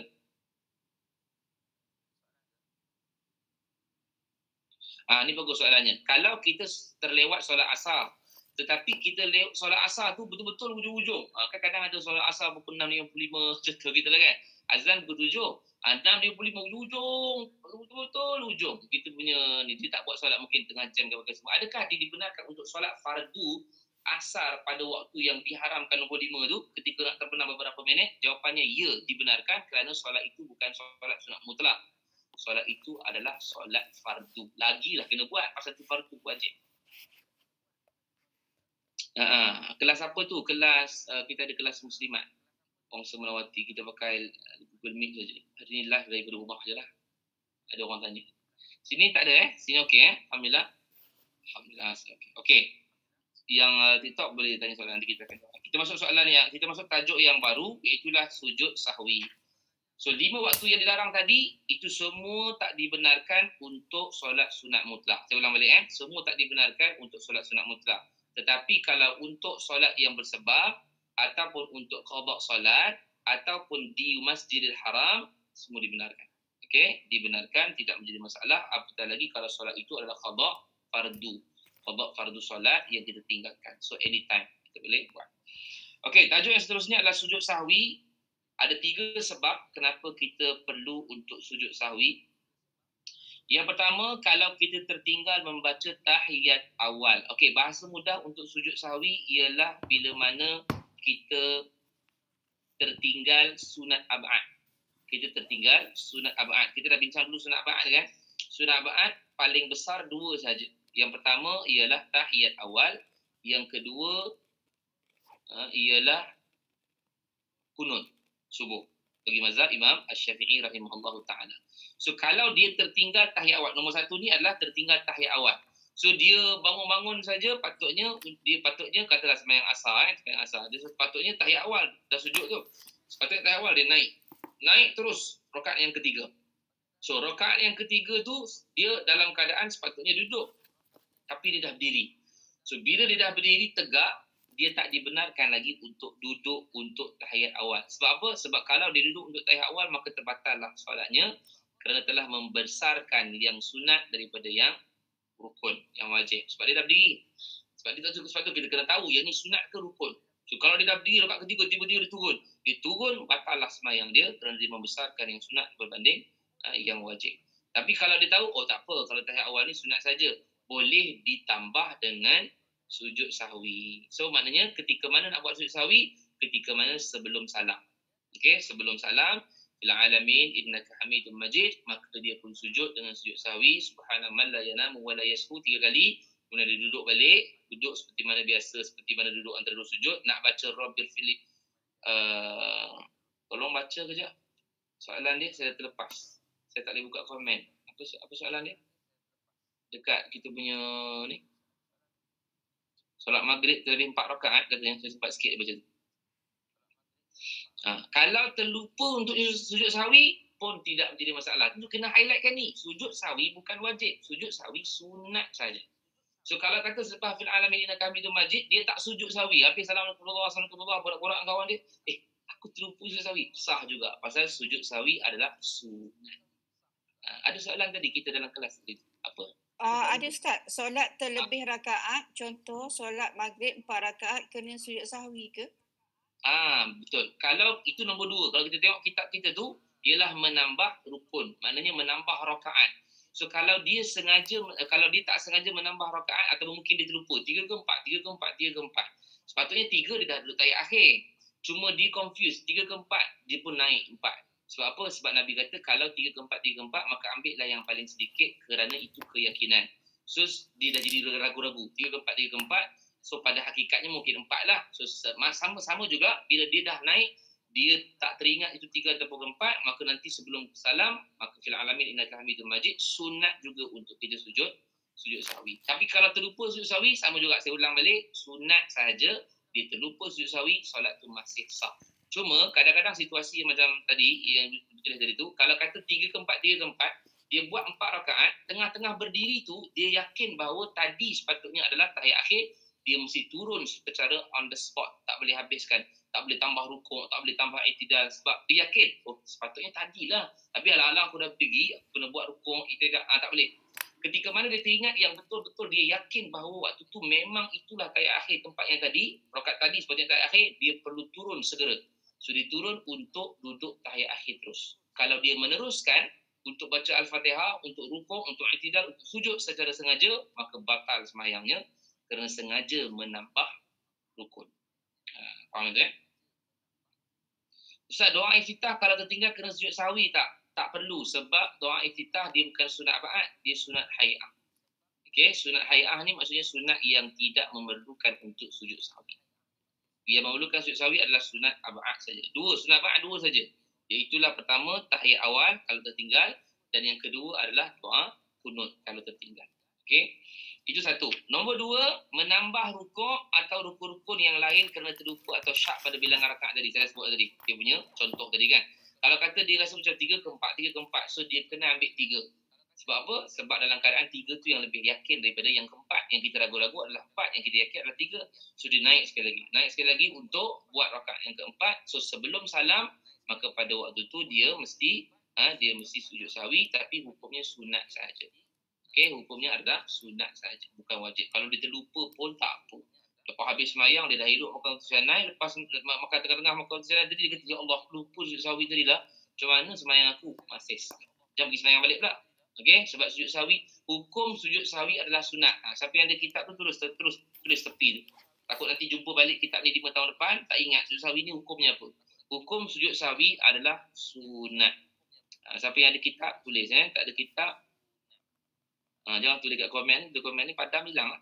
Ni bagus soalannya. Kalau kita terlewat solat asar, tetapi kita lewat solat asar tu betul-betul hujung-hujung. Kan kadang ada solat asar pukul 6.55 cerita kita lah kan. Azan pukul 7. 6.55 hujung. Betul-betul hujung. Kita punya ni, dia tak buat solat mungkin tengah jam ke apa semua. Adakah dia dibenarkan untuk solat fardu asar pada waktu yang diharamkan nombor 5 tu ketika nak terbenam beberapa minit? Jawapannya ya, dibenarkan kerana solat itu bukan solat sunat mutlak. Solat itu adalah solat fardu. Lagilah kena buat pasal itu fardu wajib. Kelas apa tu? Kelas kita ada kelas muslimat. Orang Semenawati, kita pakai Google Meet saja. Hari ni live daripada rumah je lah. Ada orang tanya. Sini tak ada Sini okey Alhamdulillah. Alhamdulillah okey. Okey. Yang TikTok boleh tanya soalan nanti kita akan jawab. Kita masuk tajuk yang baru, iaitulah sujud sahwi. So 5 waktu yang dilarang tadi, itu semua tak dibenarkan untuk solat sunat mutlak. Saya ulang balik semua tak dibenarkan untuk solat sunat mutlak. Tetapi kalau untuk solat yang bersebab, ataupun untuk qada solat, ataupun di Masjidil Haram, semua dibenarkan. Okey, dibenarkan, tidak menjadi masalah. Apatah lagi kalau solat itu adalah qada fardu. Qada fardu solat yang kita tinggalkan. So anytime kita boleh buat. Okey, tajuk yang seterusnya adalah sujud sahwi. Ada 3 sebab kenapa kita perlu untuk sujud sahwi. Yang pertama, kalau kita tertinggal membaca tahiyat awal. Okey, bahasa mudah untuk sujud sahwi ialah bila mana kita tertinggal sunat ab'ad. Kita tertinggal sunat ab'ad. Kita dah bincang dulu sunat ab'ad kan? Sunat ab'ad paling besar 2 saja. Yang pertama ialah tahiyat awal. Yang kedua ialah kunut subuh bagi mazhab Imam Asy-Syafi'i rahimahullahu taala. So kalau dia tertinggal tahiyat awal, nombor 1 ni adalah tertinggal tahiyat awal. So dia bangun-bangun saja patutnya katalah sembahyang asar dia sepatutnya tahiyat awal dah sujud tu. Sepatutnya tahiyat awal dia naik terus rakaat yang ketiga. So rakaat yang ketiga tu dia dalam keadaan sepatutnya duduk, tapi dia dah berdiri. So bila dia dah berdiri tegak, dia tak dibenarkan lagi untuk duduk untuk tahiyat awal. Sebab apa? Sebab kalau dia duduk untuk tahiyat awal, maka terbatallah solatnya kerana telah membesarkan yang sunat daripada yang rukun, yang wajib. Sebab dia dah berdiri. Sebab tu kita kena tahu yang ni sunat ke rukun. So kalau dia dah berdiri rakaat ketiga, tiba-tiba dia turun. Dia turun, batallah sembahyang dia kerana dia membesarkan yang sunat berbanding yang wajib. Tapi kalau dia tahu, oh tak apa, kalau tahiyat awal ni sunat saja, boleh ditambah dengan sujud sahwi. So maknanya ketika mana nak buat sujud sahwi? Ketika mana sebelum salam. Okey, sebelum salam, fil alamin innaka hamidum majid, maka dia pun sujud dengan sujud sahwi, subhanallahi la yanamu wa la yashu 3 kali. Kemudian dia duduk balik, duduk seperti mana biasa, seperti mana duduk antara dua sujud. Nak baca Rabbil Fili, tolong baca kejap. Soalan dia saya terlepas. Saya tak boleh buka komen. Apa soalan dia? Dekat kita punya ni. Solat maghrib terlebih 4 rakaat, katanya saya sempat sikit baca tu. Kalau terlupa untuk sujud sahwi pun tidak menjadi masalah. Itu kena highlightkan ni. Sujud sahwi bukan wajib. Sujud sahwi sunat saja. So kalau kata selepas fil alamin innaka hamidum majid, dia tak sujud sahwi. Habis assalamualaikum borak-borak dengan kawan dia. Aku terlupa sujud sahwi. Sah juga. Pasal sujud sahwi adalah sunat. Ada soalan tadi kita dalam kelas itu. Apa? Ada Ustaz. Solat terlebih rakaat. Contoh solat maghrib 4 rakaat kena sujud sahwi ke? Betul. Kalau itu nombor 2. Kalau kita tengok kitab kita tu, ialah menambah rukun. Maknanya menambah rakaat. So kalau dia tak sengaja menambah rakaat atau mungkin dia terlupa 3 ke 4. Sepatutnya 3 dia dah duduk tahiyat akhir. Cuma dia confuse 3 ke 4 dia pun naik 4. Sebab apa? Sebab Nabi kata kalau 3 ke 4 maka ambillah yang paling sedikit kerana itu keyakinan. So dia dah jadi ragu-ragu 3 ke 4. So pada hakikatnya mungkin 4 lah. So sama-sama juga bila dia dah naik, dia tak teringat itu 3 atau 4, maka nanti sebelum salam, maka fil alamin innaka hamidum majid, sunat juga untuk kita sujud sahwi. Tapi kalau terlupa sujud sahwi, sama juga, saya ulang balik, sunat saja. Dia terlupa sujud sahwi, solat tu masih sah. Cuma kadang-kadang situasi yang macam tadi, yang ditulis tadi tu, kalau kata 3 ke 4, dia buat 4 rakaat, tengah-tengah berdiri tu, dia yakin bahawa tadi sepatutnya adalah tahiyat akhir, dia mesti turun secara on the spot, tak boleh habiskan, tak boleh tambah rukuk, tak boleh tambah i'tidal, sebab dia yakin, oh sepatutnya tadilah, tapi alang-alang aku dah pergi, aku kena buat rukuk, i'tidal, tak boleh. Ketika mana dia teringat yang betul-betul dia yakin bahawa waktu tu memang itulah tahiyat akhir tempat yang tadi, rakaat tadi sepatutnya tahiyat akhir, dia perlu turun segera. So dia turun untuk duduk tahiyat akhir terus. Kalau dia meneruskan untuk baca Al-Fatihah, untuk rukuk, untuk i'tidal, untuk sujud secara sengaja, maka batal sembahyangnya kerana sengaja menambah rukun. Faham tu Ustaz, doa iftitah kalau tertinggal kena sujud sahwi tak? Tak perlu, sebab doa iftitah dia bukan sunat ba'at, dia sunat hay'ah. Okey, sunat hay'ah ni maksudnya sunat yang tidak memerlukan untuk sujud sahwi. Yang memerlukan sujud sahwi adalah sunat ba'at saja. Sunat ba'at 2 saja. Iaitulah pertama tahiyat awal kalau tertinggal, dan yang kedua adalah doa kunut kalau tertinggal. Okey. Itu satu. Nombor 2, menambah rukuk atau rukun-rukun yang lain kerana terlupa atau syak pada bilangan rakaat tadi. Saya sebut tadi. Dia punya contoh tadi kan. Kalau kata dia rasa macam 3 ke 4, so dia kena ambil 3. Sebab apa? Sebab dalam keadaan 3 tu yang lebih yakin daripada yang keempat. Yang kita ragu-ragu adalah 4, yang kita yakin adalah 3. So dia naik sekali lagi untuk buat rakaat yang keempat. So sebelum salam, maka pada waktu tu dia mesti sujud sahwi, tapi hukumnya sunat sahaja. Okey, hukumnya adalah sunat saja, bukan wajib. Kalau dia terlupa pun tak apa. Lepas habis semayang, dia dah hidup makan tersenai. Lepas makan tengah-tengah makan tersenai tadi, dia kata, ya Allah, lupa sujud sahwi tadi lah. Macam mana semayang aku? Masih sah. Jangan pergi semayang balik pula. Okey, sebab sujud sahwi, hukum sujud sahwi adalah sunat. Siapa yang ada kitab tu terus tulis tepi tu. Takut nanti jumpa balik kitab ni 5 tahun depan, tak ingat sujud sahwi ni hukumnya apa. Hukum sujud sahwi adalah sunat. Siapa yang ada kitab, tulis. Tak ada kitab, jangan tulis kat komen. Di komen ni padam hilang lah.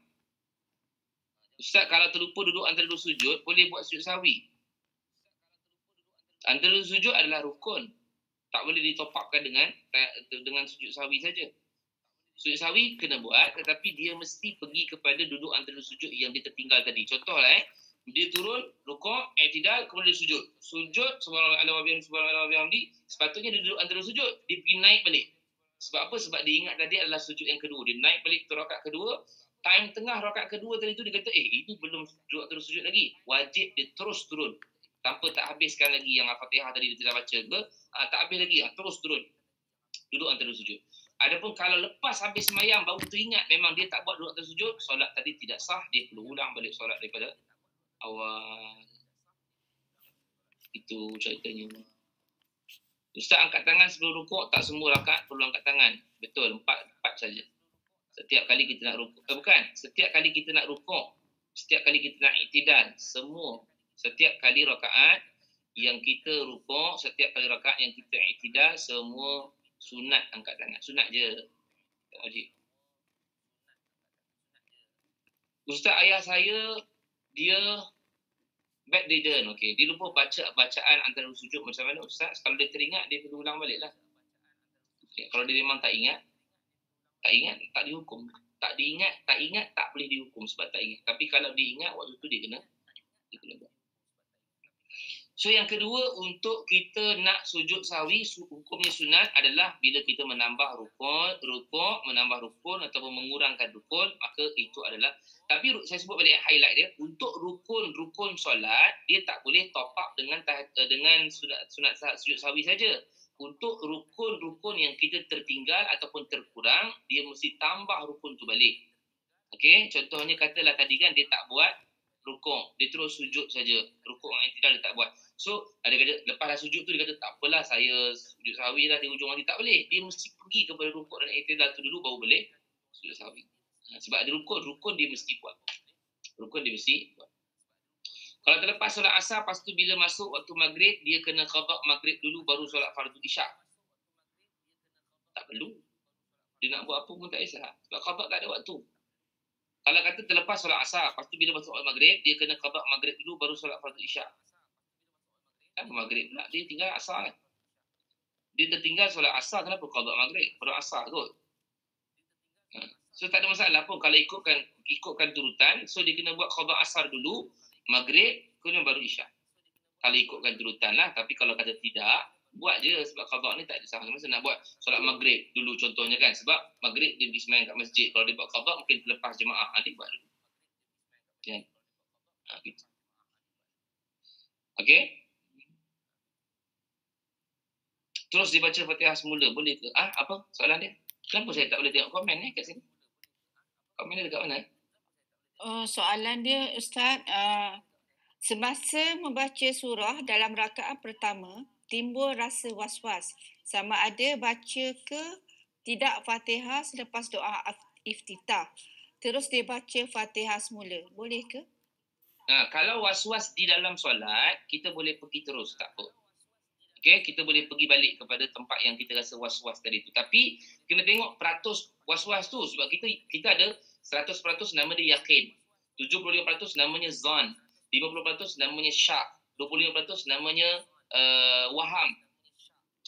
Ustaz, kalau terlupa duduk antara 2 sujud, boleh buat sujud sahwi. Antara 2 sujud adalah rukun. Tak boleh ditop upkan dengan sujud sahwi saja. Sujud sahwi kena buat, tetapi dia mesti pergi kepada duduk antara 2 sujud yang dia tertinggal tadi. Contohlah dia turun, rukuk, i'tidal, kemudian dia sujud. Sujud, subhanallah wa bihamdi, sepatutnya dia duduk antara sujud, dia pergi naik balik. Sebab apa? Sebab dia ingat tadi adalah sujud yang kedua. Dia naik balik ke rakaat kedua. Time tengah rakaat kedua tadi tu dia kata, ini belum terus sujud lagi. Wajib dia terus turun. Tanpa tak habiskan lagi yang Al-Fatihah tadi dia tidak baca ke. Tak habis lagi. Terus turun. Duduk antara sujud. Adapun kalau lepas habis semayang baru teringat memang dia tak buat duduk antara sujud, solat tadi tidak sah. Dia perlu ulang balik solat daripada awal. Itu ceritanya. Ustaz angkat tangan sebelum rukuk, tak semua rakaat perlu angkat tangan. Betul, 4 saja. Setiap kali kita nak rukuk. Bukan, setiap kali kita nak rukuk, setiap kali kita nak iktidal, semua. Setiap kali rakaat yang kita rukuk, setiap kali rakaat yang kita iktidal, semua sunat angkat tangan. Sunat je. Tak wajib. Ustaz, ayah saya, dia bedridden, okey. Dia lupa baca bacaan antara sujud macam mana Ustaz? Kalau dia teringat, dia perlu ulang balik lah. Okay. Kalau dia memang tak ingat, tak dihukum. Tak ingat, tak boleh dihukum sebab tak ingat. Tapi kalau dia ingat, waktu tu dia kena buat. So yang kedua, untuk kita nak sujud sahwi, hukumnya sunat adalah bila kita menambah rukun, menambah rukun ataupun mengurangkan rukun, maka itu adalah. Tapi saya sebut balik highlight dia, untuk rukun solat, dia tak boleh top up dengan sunat sujud sahwi saja. Untuk rukun yang kita tertinggal ataupun terkurang, dia mesti tambah rukun tu balik. Okey, contohnya katalah tadi kan dia tak buat rukuk, dia terus sujud saja. Rukuk dengan iktidal dia tak buat. So, ada kata lepas dah sujud tu dia kata tak apalah, saya sujud sahwi lah di hujung nanti. Tak boleh. Dia mesti pergi kepada rukuk dan iktidal tu dulu baru boleh sujud sahwi. Sebab ada rukun dia mesti buat. Kalau terlepas solat asar, lepas tu bila masuk waktu maghrib, dia kena qada maghrib dulu baru solat fardu isyak. Tak perlu. Dia nak buat apa pun tak kisah. Sebab qada tak ada waktu. Kalau kata terlepas solat asar, lepas tu bila masuk solat maghrib, dia kena qada maghrib dulu baru solat fardu isyak. Kan maghrib pula, dia tinggal asar kan. Dia tertinggal solat asar, kenapa qada maghrib? Fardu asar kot. So tak ada masalah pun kalau ikutkan turutan, so dia kena buat qada asar dulu, maghrib, kemudian baru isyak. Kalau ikutkan turutan lah, tapi kalau kata tidak, buat je sebab qada ni tak ada salah. Masa nak buat solat maghrib dulu contohnya kan, sebab maghrib dia pergi sembahyang kat masjid. Kalau dia buat qada mungkin terlepas jemaah, dia buat dulu. Kan? Gitu. Okey? Terus dibaca Fatihah semula, boleh ke? Apa soalan dia? Kenapa saya tak boleh tengok komen kat sini? Komen dia dekat mana? Soalan dia Ustaz, semasa membaca surah dalam rakaat pertama, timbul rasa was-was. Sama ada baca ke tidak Fatihah selepas doa iftitah. Terus dia baca Fatihah semula. Boleh ke? Kalau was-was di dalam solat, kita boleh pergi terus, tak apa. Okay, kita boleh pergi balik kepada tempat yang kita rasa was-was tadi tu. Tapi kena tengok peratus was-was tu. Sebab kita ada 100% nama dia yakin. 75% namanya zon. 50% namanya syak. 25% namanya waham.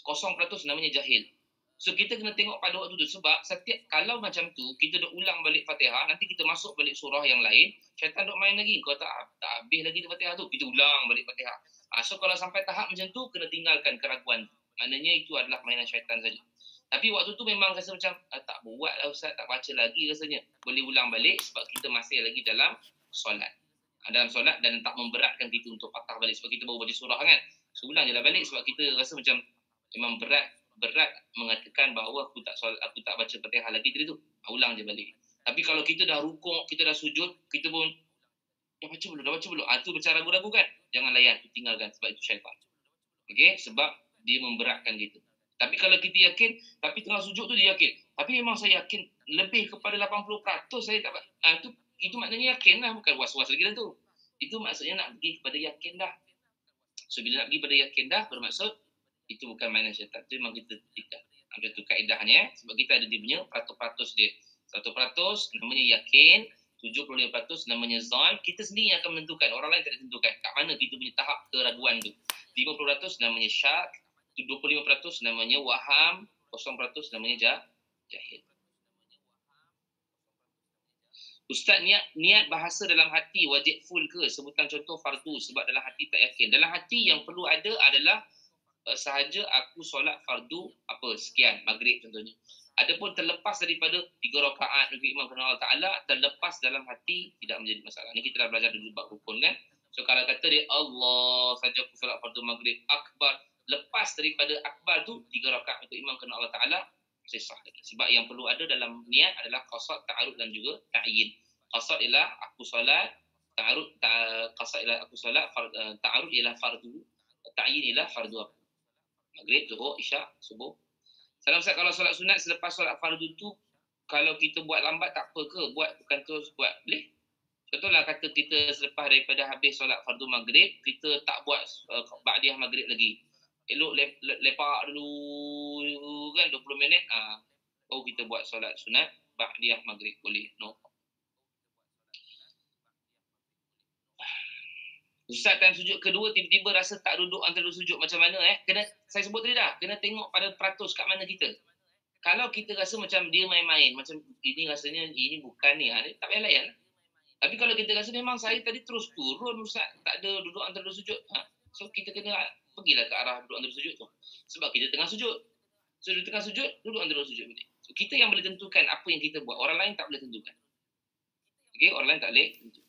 0% namanya jahil. So kita kena tengok pada waktu tu. Sebab kalau macam tu, kita duk ulang balik Fatihah, nanti kita masuk balik surah yang lain, syaitan duk main lagi. Kau tak habis lagi Fatihah tu, kita ulang balik Fatihah. So kalau sampai tahap macam tu, kena tinggalkan keraguan. Maknanya itu adalah mainan syaitan saja. Tapi waktu tu memang rasa macam, tak buat lah Ustaz, tak baca lagi rasanya. Boleh ulang balik sebab kita masih lagi dalam solat. Dalam solat dan tak memberatkan kita untuk patah balik. Sebab kita baru baca surah kan. So ulang je lah balik sebab kita rasa macam memang berat mengatakan bahawa aku tak baca Fatihah lagi tadi tu. Ulang je balik. Tapi kalau kita dah rukuk, kita dah sujud, kita pun dah baca belum? Tu macam ragu-ragu kan? Jangan layan, tinggalkan sebab itu syaitan. Okey, sebab dia memberatkan kita. Tapi kalau kita yakin, tapi tengah sujud tu dia yakin. Tapi memang saya yakin lebih kepada 80% saya tak itu maknanya yakin lah, bukan was-was lagi dah tu. Itu maksudnya nak pergi kepada yakin dah. So bila nak pergi kepada yakin dah, bermaksud itu bukan mainan syaitan. Itu memang kita tinggal. Macam tu kaedahnya, sebab kita ada dia punya peratus dia. 1% namanya yakin, 75% namanya zon. Kita sendiri yang akan menentukan. Orang lain tak tentukan. Kat mana kita punya tahap keraguan tu. 50% namanya syak. 25% namanya waham. 0% namanya jahil. Ustaz, niat bahasa dalam hati wajib full ke? Sebutan contoh fardu sebab dalam hati tak yakin. Dalam hati yang perlu ada adalah sahaja aku solat fardu sekian, maghrib contohnya. Adapun terlepas daripada 3 rakaat untuk imam kerana Allah Ta'ala, terlepas dalam hati tidak menjadi masalah. Ni kita dah belajar dulu bab rukun kan. So kalau kata dia Allah saja aku solat fardu maghrib akbar, lepas daripada akbar tu 3 rakaat untuk imam kerana Allah Ta'ala, saya sah lagi. Sebab yang perlu ada dalam niat adalah qasad, ta'arud dan juga ta'yin. Qasad ialah aku solat, ta'arud qasad ialah aku solat, ta'arud ialah fardu, ta'yin ialah fardu apa. Maghrib, Zuhur, Isyak, Subuh. Salam Ustaz, kalau solat sunat selepas solat fardu tu, kalau kita buat lambat tak apa ke? Bukan terus buat, boleh? Contohlah kata kita selepas daripada habis solat fardu maghrib, kita tak buat ba'diyah maghrib lagi. Elok lepak dulu kan 20 minit, baru kita buat solat sunat ba'diyah maghrib, boleh? No. Ustaz, time sujud kedua tiba-tiba rasa tak duduk antara dua sujud, macam mana Kena, saya sebut tadi dah, kena tengok pada peratus kat mana kita. Kalau kita rasa macam dia main-main, macam ini rasanya ini bukan ni, tak payah layan. Tapi kalau kita rasa memang saya tadi terus turun Ustaz, tak ada duduk antara dua sujud, so kita kena pergilah ke arah duduk antara sujud tu. Sebab kita tengah sujud. So di tengah sujud, duduk antara dua sujud boleh. So kita yang boleh tentukan apa yang kita buat. Orang lain tak boleh tentukan. Okey, orang lain tak boleh tentukan.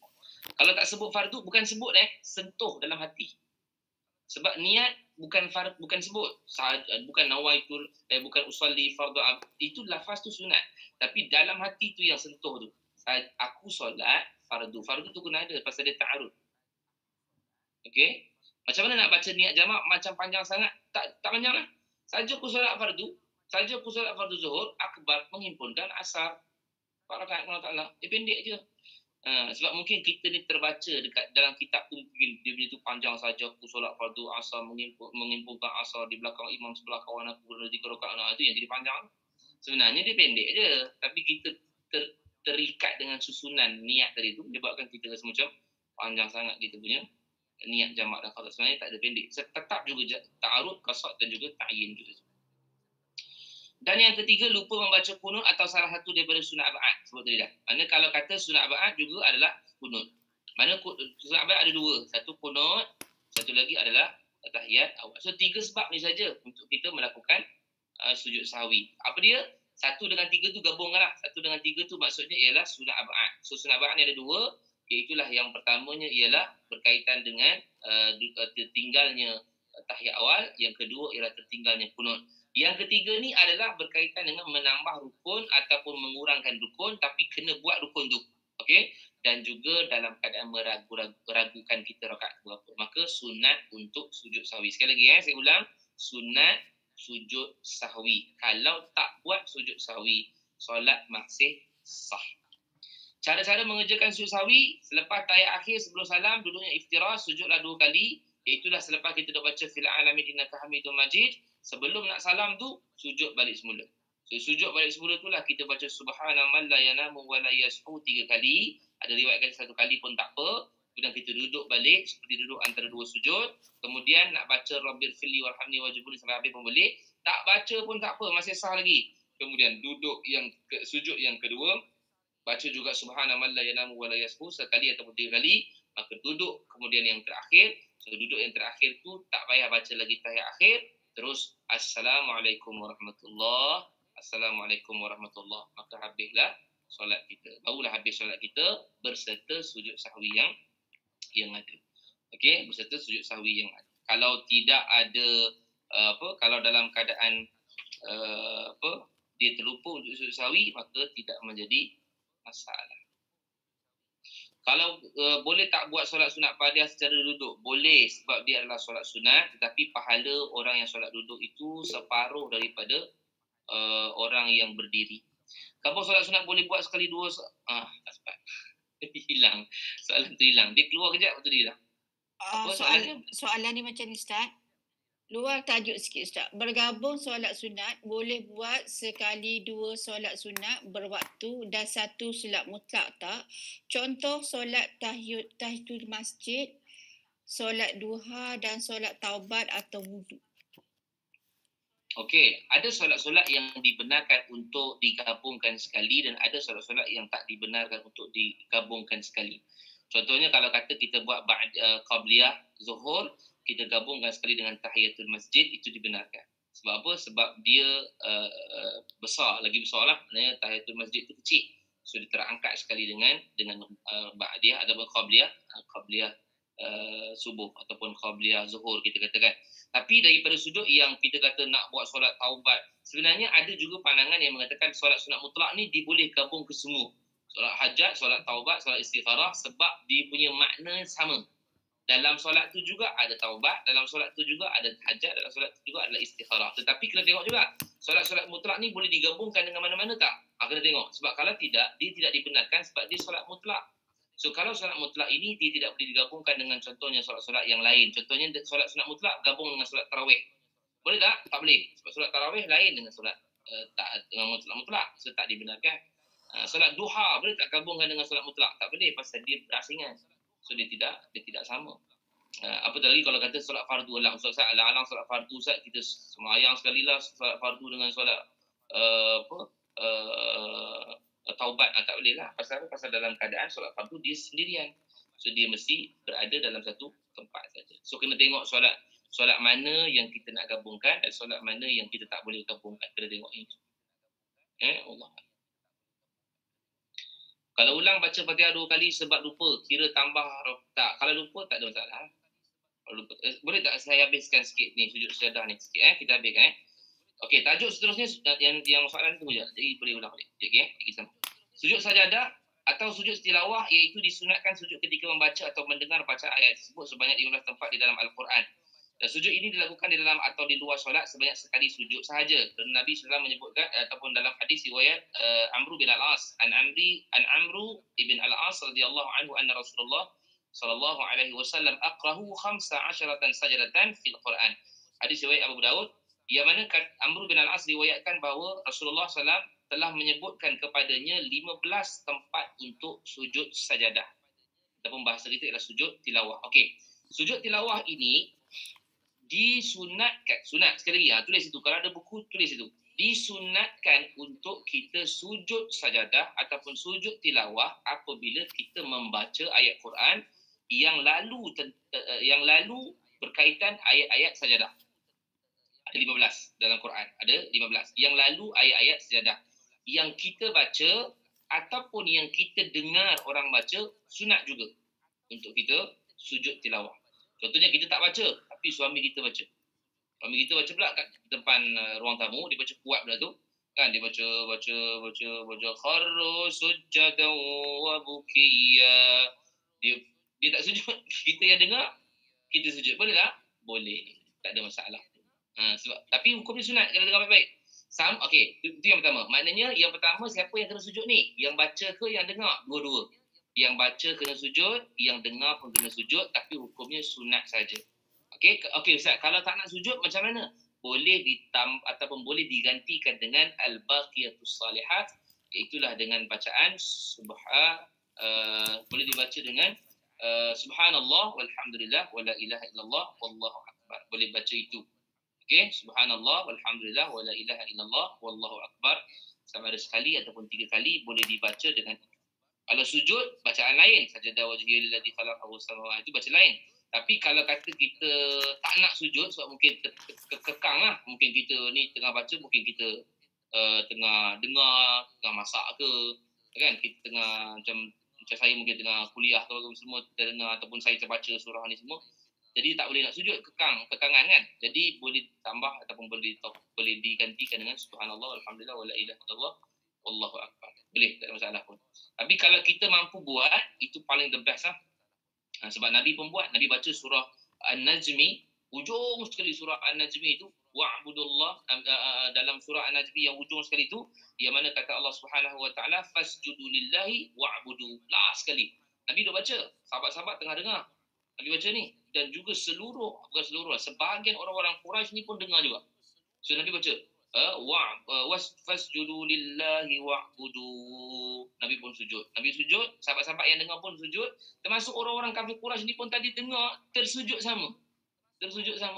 Kalau tak sebut fardu, bukan sebut sentuh dalam hati. Sebab niat bukan sebut, bukan nawaitul, bukan usolli fardu, itu lafaz tu sunat. Tapi dalam hati tu yang sentuh tu. Aku solat fardu. Fardu tu kena ada pasal dia ta'arud. Okey? Macam mana nak baca niat jamak macam panjang sangat? Tak panjang lah. Saja aku solat fardu zuhur, akbar, menghimpunkan asar. Rakaat Allah Ta'ala. Dia pendek je. Sebab mungkin kita ni terbaca dekat dalam kitab tu, mungkin dia punya tu panjang saja. Aku solat fardu asar, menghimpunkan asar di belakang imam sebelah kawan aku, ada 3 rakaat. Itu yang jadi panjang. Sebenarnya dia pendek je. Tapi kita terikat dengan susunan niat tadi tu, menyebabkan kita rasa macam panjang sangat kita punya niat jamak dan qada. Sebenarnya tak ada pendek. Tetap juga ta'arud, qasad dan juga ta'yin juga. Dan yang ketiga, lupa membaca kunut atau salah satu daripada sunat ab'ad. Sebut tadi dah. Mana kalau kata sunat ab'ad juga adalah kunut. Mana sunat ab'ad ada 2. Satu kunut, satu lagi adalah tahiyat awal. So 3 sebab ni saja untuk kita melakukan sujud sahwi. Apa dia? 1 dengan 3 tu gabungkanlah. 1 dengan 3 tu maksudnya ialah sunat ab'ad. So sunat ab'ad ni ada 2. Iaitulah yang pertamanya ialah berkaitan dengan tertinggalnya tahiyat awal. Yang kedua ialah tertinggalnya kunut. Yang ketiga ni adalah berkaitan dengan menambah rukun ataupun mengurangkan rukun, tapi kena buat rukun tu. Okey? Dan juga dalam keadaan meragukan kita rakaat berapa. Maka sunat untuk sujud sahwi. Sekali lagi saya ulang, sunat sujud sahwi. Kalau tak buat sujud sahwi, solat masih sah. Cara-cara mengerjakan sujud sahwi, selepas tahiyat akhir sebelum salam, duduknya iftiras, sujudlah 2 kali. Iaitulah selepas kita dah baca fil alamin innaka hamidum majid. Sebelum nak salam tu, sujud balik semula. So, sujud balik semula tu lah kita baca subhanallahi la yanamu wa la yashu 3 kali. Ada riwayat kata 1 kali pun tak apa. Kemudian kita duduk balik seperti duduk antara 2 sujud. Kemudian nak baca Rabbil firli warhamni wajibuni sampai habis pun boleh. Tak baca pun tak apa, masih sah lagi. Kemudian duduk sujud yang kedua, baca juga subhanallahi la yanamu wa la yashu sekali ataupun 3 kali. Maka duduk kemudian yang terakhir. So duduk yang terakhir tu tak payah baca lagi tahiyat akhir. Terus Assalamualaikum warahmatullahi wabarakatuh. Maka habislah solat kita. Barulah habis solat kita berserta sujud sahwi yang ada. Okey, berserta sujud sahwi yang ada. Kalau tidak ada kalau dalam keadaan dia terlupa untuk sujud sahwi, maka tidak menjadi masalah. Kalau boleh tak buat solat sunat ba'diyah secara duduk? Boleh, sebab dia adalah solat sunat. Tetapi pahala orang yang solat duduk itu separuh daripada orang yang berdiri. Kalau solat sunat boleh buat sekali 2. Tak sempat. Hilang. Soalan tu hilang. Dia keluar kejap, lepas tu dia hilang. Soalan ni macam ni Ustaz. Luar tajuk sikit Ustaz. Bergabung solat sunat boleh buat sekali 2 solat sunat berwaktu dan 1 solat mutlak tak? Contoh solat tahiyatul masjid, solat duha dan solat taubat atau wudu. Okey, ada solat-solat yang dibenarkan untuk digabungkan sekali dan ada solat-solat yang tak dibenarkan untuk digabungkan sekali. Contohnya kalau kata kita buat qabliyah zuhur, kita gabungkan sekali dengan tahiyatul masjid, itu dibenarkan. Sebab apa? Sebab dia lagi besar lah. Maksudnya tahiyatul masjid itu kecil. So dia terangkat sekali dengan ba'diyah ataupun qabliyah subuh ataupun qabliyah zuhur kita katakan. Tapi daripada sudut yang kita kata nak buat solat taubat, sebenarnya ada juga pandangan yang mengatakan solat sunat mutlak ni diboleh gabung ke semua. Solat hajat, solat taubat, solat istikharah, sebab dia punya makna sama. dalam solat tu juga ada taubat, dalam solat tu juga ada tahajud, dalam solat tu juga adalah istikharah. Tetapi kena tengok juga, solat-solat mutlak ni boleh digabungkan dengan mana-mana tak? Kena tengok. Sebab kalau tidak, dia tidak dibenarkan sebab dia solat mutlak. So kalau solat mutlak ini, dia tidak boleh digabungkan dengan contohnya solat-solat yang lain. Contohnya solat sunat mutlak gabung dengan solat tarawih. Boleh tak? Tak boleh. Sebab solat tarawih lain dengan solat dengan mutlak. So tak dibenarkan. Solat duha boleh tak gabungkan dengan solat mutlak? Tak boleh pasal dia berasingan. So dia tidak sama. Apatah lagi kalau kata solat fardu alang. Ustaz alang-alang solat fardu, Ustaz kita semayang sekali lah solat fardu dengan solat taubat. Tak boleh lah. Pasal apa? Pasal dalam keadaan solat fardu dia sendirian. So dia mesti berada dalam satu tempat saja. So kena tengok solat mana yang kita nak gabungkan dan solat mana yang kita tak boleh gabungkan. Kena tengok ini. Allah. Kalau ulang baca Fatihah 2 kali sebab lupa, kira tambah tak. Kalau lupa tak ada masalah. Kalau lupa, boleh tak saya habiskan sikit ni sujud sajadah ni sikit kita habiskan Okey, tajuk seterusnya yang soalan tunggu je. Jadi boleh ulang balik. Okey, sama. Sujud sajadah atau sujud tilawah iaitu disunatkan sujud ketika membaca atau mendengar bacaan ayat tersebut sebanyak 15 tempat di dalam Al-Quran. Dan sujud ini dilakukan di dalam atau di luar solat sebanyak sekali sujud sahaja. Dan Nabi SAW menyebutkan ataupun dalam hadis riwayat Amru bin Al-As an Amru ibn Al-As radhiyallahu anhu anna Rasulullah sallallahu alaihi wasallam aqrahu 15 sajadatan fil Quran. Hadis riwayat Abu Daud yang mana Amru bin Al-As riwayatkan bahawa Rasulullah SAW telah menyebutkan kepadanya 15 tempat untuk sujud sajadah. Ataupun bahasa kita ialah sujud tilawah. Okey. Sujud tilawah ini disunatkan, sunat sekali lagi, tulis itu. Kalau ada buku, tulis itu. Disunatkan untuk kita sujud sajadah ataupun sujud tilawah apabila kita membaca ayat Quran yang lalu berkaitan ayat-ayat sajadah. Ada 15 dalam Quran. Ada 15. Yang lalu ayat-ayat sajadah. Yang kita baca ataupun yang kita dengar orang baca, sunat juga untuk kita sujud tilawah. Contohnya kita tak baca, tapi suami kita baca. Suami kita baca pula kat depan ruang tamu, dia baca kuat pula tu. Kan dia baca kharru sujjadan wa bukiya. Dia tak sujud, kita yang dengar, kita sujud. Boleh tak? Boleh. Tak ada masalah. Sebab tapi hukum dia sunat, kena dengar baik-baik. Okey, itu yang pertama. Maknanya yang pertama siapa yang kena sujud ni? Yang baca ke yang dengar? Dua-dua. Yang baca kena sujud, yang dengar pun kena sujud, tapi hukumnya sunat saja. Okey Ustaz, kalau tak nak sujud macam mana? Boleh ataupun boleh digantikan dengan al-baqiyatus salihat, iaitulah dengan bacaan boleh dibaca dengan subhanallah walhamdulillah wala ilaha illallah wallahu akbar. Boleh baca itu. Okey, subhanallah walhamdulillah wala ilaha illallah wallahu akbar. Sama ada sekali ataupun 3 kali boleh dibaca dengan itu. Kalau sujud, bacaan lain. Sajadah wajhiyil ladzi khalaqahu samawati, itu baca lain. Tapi kalau kata kita tak nak sujud sebab mungkin kekang lah. Mungkin kita ni tengah baca, mungkin kita tengah dengar, tengah masak ke. Kan? Kita tengah macam saya mungkin tengah kuliah ke semua kita dengar ataupun saya terbaca surah ni semua. Jadi tak boleh nak sujud, kekangan kan. Jadi boleh tambah ataupun boleh digantikan dengan subhanallah alhamdulillah wala ilaha illallah wallahu akbar. Boleh, tak ada masalah pun. Tapi kalau kita mampu buat, itu paling the best lah. Sebab Nabi pun buat. Nabi baca surah An-Najmi, ujung sekali surah An-Najmi itu, wa'budullah, dalam surah An-Najmi yang ujung sekali itu, yang mana kata Allah Subhanahu wa taala fasjudu lillahi wa'budu. Last sekali. Nabi dah baca. Sahabat-sahabat tengah dengar. Nabi baca ni. Dan juga bukan seluruh, sebahagian orang-orang Quraisy ni pun dengar juga. So Nabi baca fasjudu lillahi wa'budu. Nabi pun sujud. Nabi sujud, sahabat-sahabat yang dengar pun sujud, termasuk orang-orang kafir Quraisy ni pun tadi dengar, tersujud sama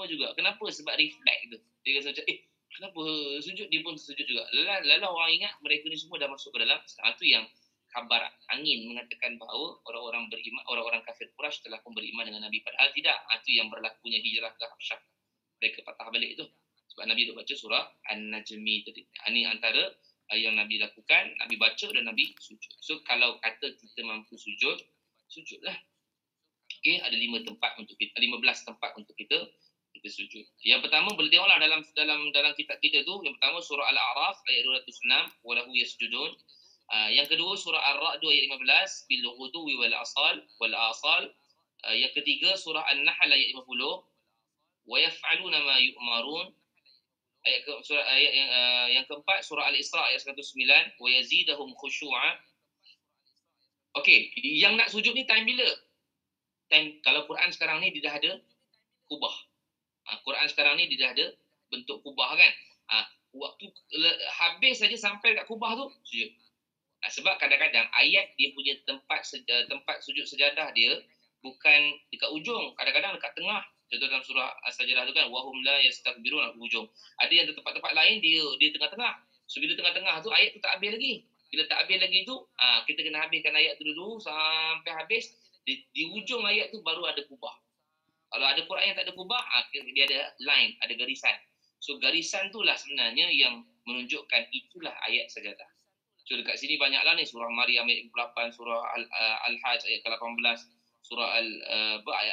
juga. Kenapa? Sebab reflect tu. Dia rasa macam kenapa sujud, dia pun sujud juga. Lalu orang ingat mereka ni semua dah masuk ke dalam satu yang kabar angin mengatakan bahawa orang-orang beriman, orang-orang kafir Quraisy telah pun beriman dengan Nabi, padahal tidak. Itu yang berlakunya hijrah ke Habsyah. Mereka patah balik tu. Sebab Nabi tu baca surah An-Najmi tadi. Ini antara yang Nabi lakukan, Nabi baca dan Nabi sujud. So kalau kata kita mampu sujud, sujudlah. Okey, ada 15 tempat untuk kita sujud. Yang pertama boleh tengoklah dalam kitab kita tu, yang pertama surah Al-A'raf ayat 206, walahu yasjudun. Yang kedua surah Ar-Ra'd ayat 15, bil ghudwi wal asal. Yang ketiga surah An-Nahl ayat 50, wa yaf'aluna ma yu'marun. Yang keempat surah Al-Isra ayat 109, wa yazidahum khusyu'a. Okey, yang nak sujud ni time bila? Time kalau Quran sekarang ni dia dah ada kubah. Quran sekarang ni dia dah ada bentuk kubah kan. Waktu habis saja sampai kat kubah tu sujud. Sebab kadang-kadang ayat dia punya tempat sujud sejadah dia bukan dekat ujung, kadang-kadang dekat tengah. Contoh dalam surah As-Sajdah tu kan, wahum la yastakbirun, ujung. Ada yang tempat-tempat lain dia tengah-tengah. So bila tengah-tengah tu ayat tu tak habis lagi. Bila tak habis lagi tu, kita kena habiskan ayat tu dulu sampai habis. Di ujung ayat tu baru ada kubah. Kalau ada Quran yang tak ada kubah, dia ada line, ada garisan. So garisan tu lah sebenarnya yang menunjukkan itulah ayat sajadah. So dekat sini banyaklah ni, surah Maryam ayat 48, surah Al-Hajj ayat ke-18, surah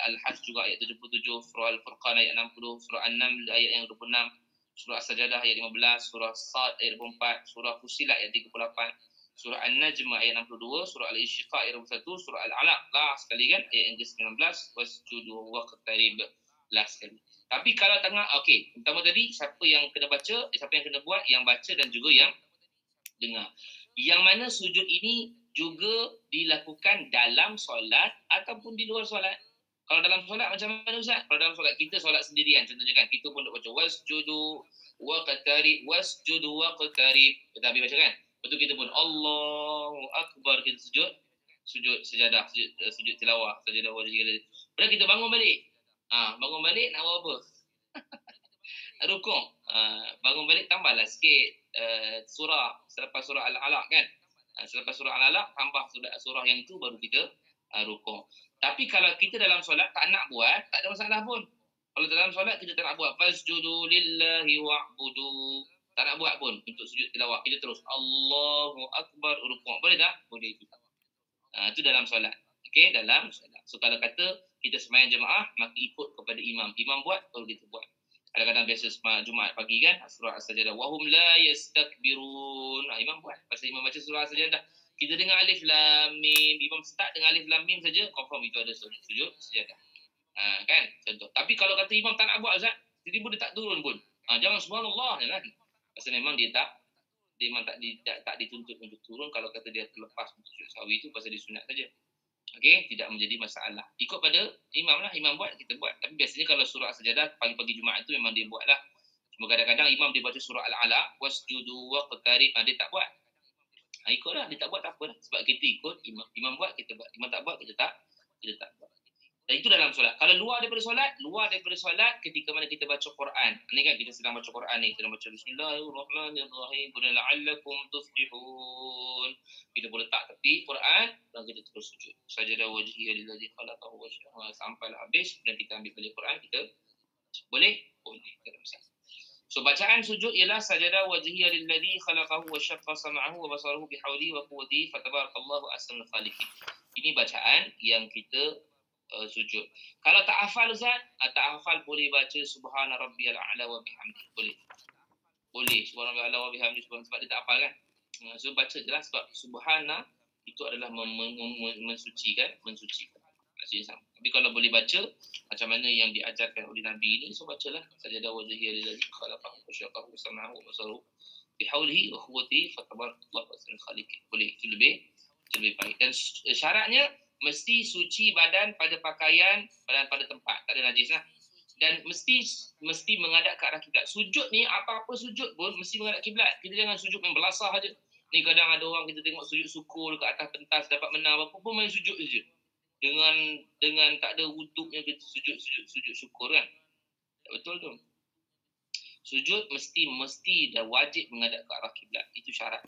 Al-Hajj juga ayat 77, surah Al-Furqan ayat 60, surah An-Naml ayat yang 26, surah As-Sajadah ayat 15, surah Sad ayat 24, surah Fussilat ayat 38, surah An-Najm ayat 62, surah Al-Insyiqaq ayat 21, surah Al-Alaq lah sekali kan ayat yang ke-19, wasjudu waqtarib lah sekali. Tapi kalau tengah, okey, pertama tadi siapa yang kena baca, siapa yang kena buat, yang baca dan juga yang dengar. Yang mana sujud ini juga dilakukan dalam solat ataupun di luar solat. Kalau dalam solat macam mana Ustaz? Kalau dalam solat kita solat sendirian contohnya kan, kita pun nak baca wasjudu waqtarib, wasjudu waqtarib. Kita habis baca kan? Lepas tu kita pun Allahu Akbar, kita sujud sejadah, sujud tilawah, sajadah wajib. Lepas kita bangun balik. Bangun balik nak buat apa? Rukuk. Bangun balik tambahlah sikit surah selepas surah Al-Alaq kan. Selepas surah Al-Alaq tambah surah yang itu baru kita rukuk. Tapi kalau kita dalam solat tak nak buat, tak ada masalah pun. Kalau dalam solat kita tak nak buat fasjudu lillahi wa'budu, tak nak buat pun untuk sujud tilawah, kita terus Allahu Akbar rukuk. Boleh tak? Boleh juga. Itu dalam solat. Okey, dalam solat. So kalau kata kita sembahyang jemaah, maka ikut kepada imam. Imam buat, baru kita buat. Kadang-kadang biasa Jumaat pagi kan, surah As-Sajdah, wahum la yastakbirun. Imam buat. Pasal imam baca surah As-Sajdah, kita dengar alif lam mim, imam start dengan alif lam mim saja, confirm itu ada sujud sejadah. Kan? Contoh. Tapi kalau kata imam tak nak buat Ustaz, tiba-tiba dia tak turun pun. Jangan subhanallah kan. Pasal memang dia memang tak dituntut untuk turun. Kalau kata dia terlepas untuk sujud sahwi itu, pasal dia sunat saja. Okey, tidak menjadi masalah. Ikut pada imam lah, imam buat, kita buat. Tapi biasanya kalau surah As-Sajdah pagi-pagi Jumaat itu memang dia buat lah. Cuma kadang-kadang imam dia baca surah Al-Alaq, wasjudu waqtarib, dia tak buat. Ikutlah, dia tak buat tak apa lah. Sebab kita ikut imam. Imam buat, kita buat. Imam tak buat, kita tak buat. Dan itu dalam solat. Kalau luar daripada solat, ketika mana kita baca Quran. Ini kan kita sedang baca Quran ni, sedang baca Bismillahirrahmanirrahim, qul la'allakum tuflihun. Kita boleh letak tepi Quran dan kita terus sujud. Sajada wajhiya lillazi khalaqahu wa syahwa, sampai habis dan kita ambil balik Quran, kita boleh. Tak ada masalah. So bacaan sujud ialah sajada wajhiya lillazi khalaqahu wa syaqqa sam'ahu wa basarahu bihawli wa quwwatihi fatabarakallahu ahsanul khaliqin. Ini bacaan yang kita sujud. Kalau tak hafal Ustaz, tak hafal boleh baca subhana rabbiyal a'la wa bihamdi. Boleh subhana rabbiyal a'la wa bihamdi, sebab dia tak hafal kan. So baca jelas, sebab subhana itu adalah mensucikan. Maksudnya sama. Tapi kalau boleh baca macam mana yang diajarkan oleh Nabi ini, so bacalah sajadah wajhiya lillazi khalaqahu wa syaqahu sam'ahu wa basarahu bihaulihi wa quwwatihi fatabarakallahu ahsanul khaliqin. Boleh, itu lebih baik. Dan syaratnya mesti suci badan pada pakaian dan pada tempat, tak ada najis lah. Dan mesti menghadap ke arah kiblat. Sujud ni, apa-apa sujud pun mesti menghadap kiblat. Kita jangan sujud main belasah aja. Ni kadang ada orang kita tengok sujud syukur ke atas pentas dapat menang apa pun, main sujud saja. Dengan tak ada wuduknya kita sujud syukur kan. Tak betul tu. Sujud mesti dah wajib menghadap ke arah kiblat. Itu syarat.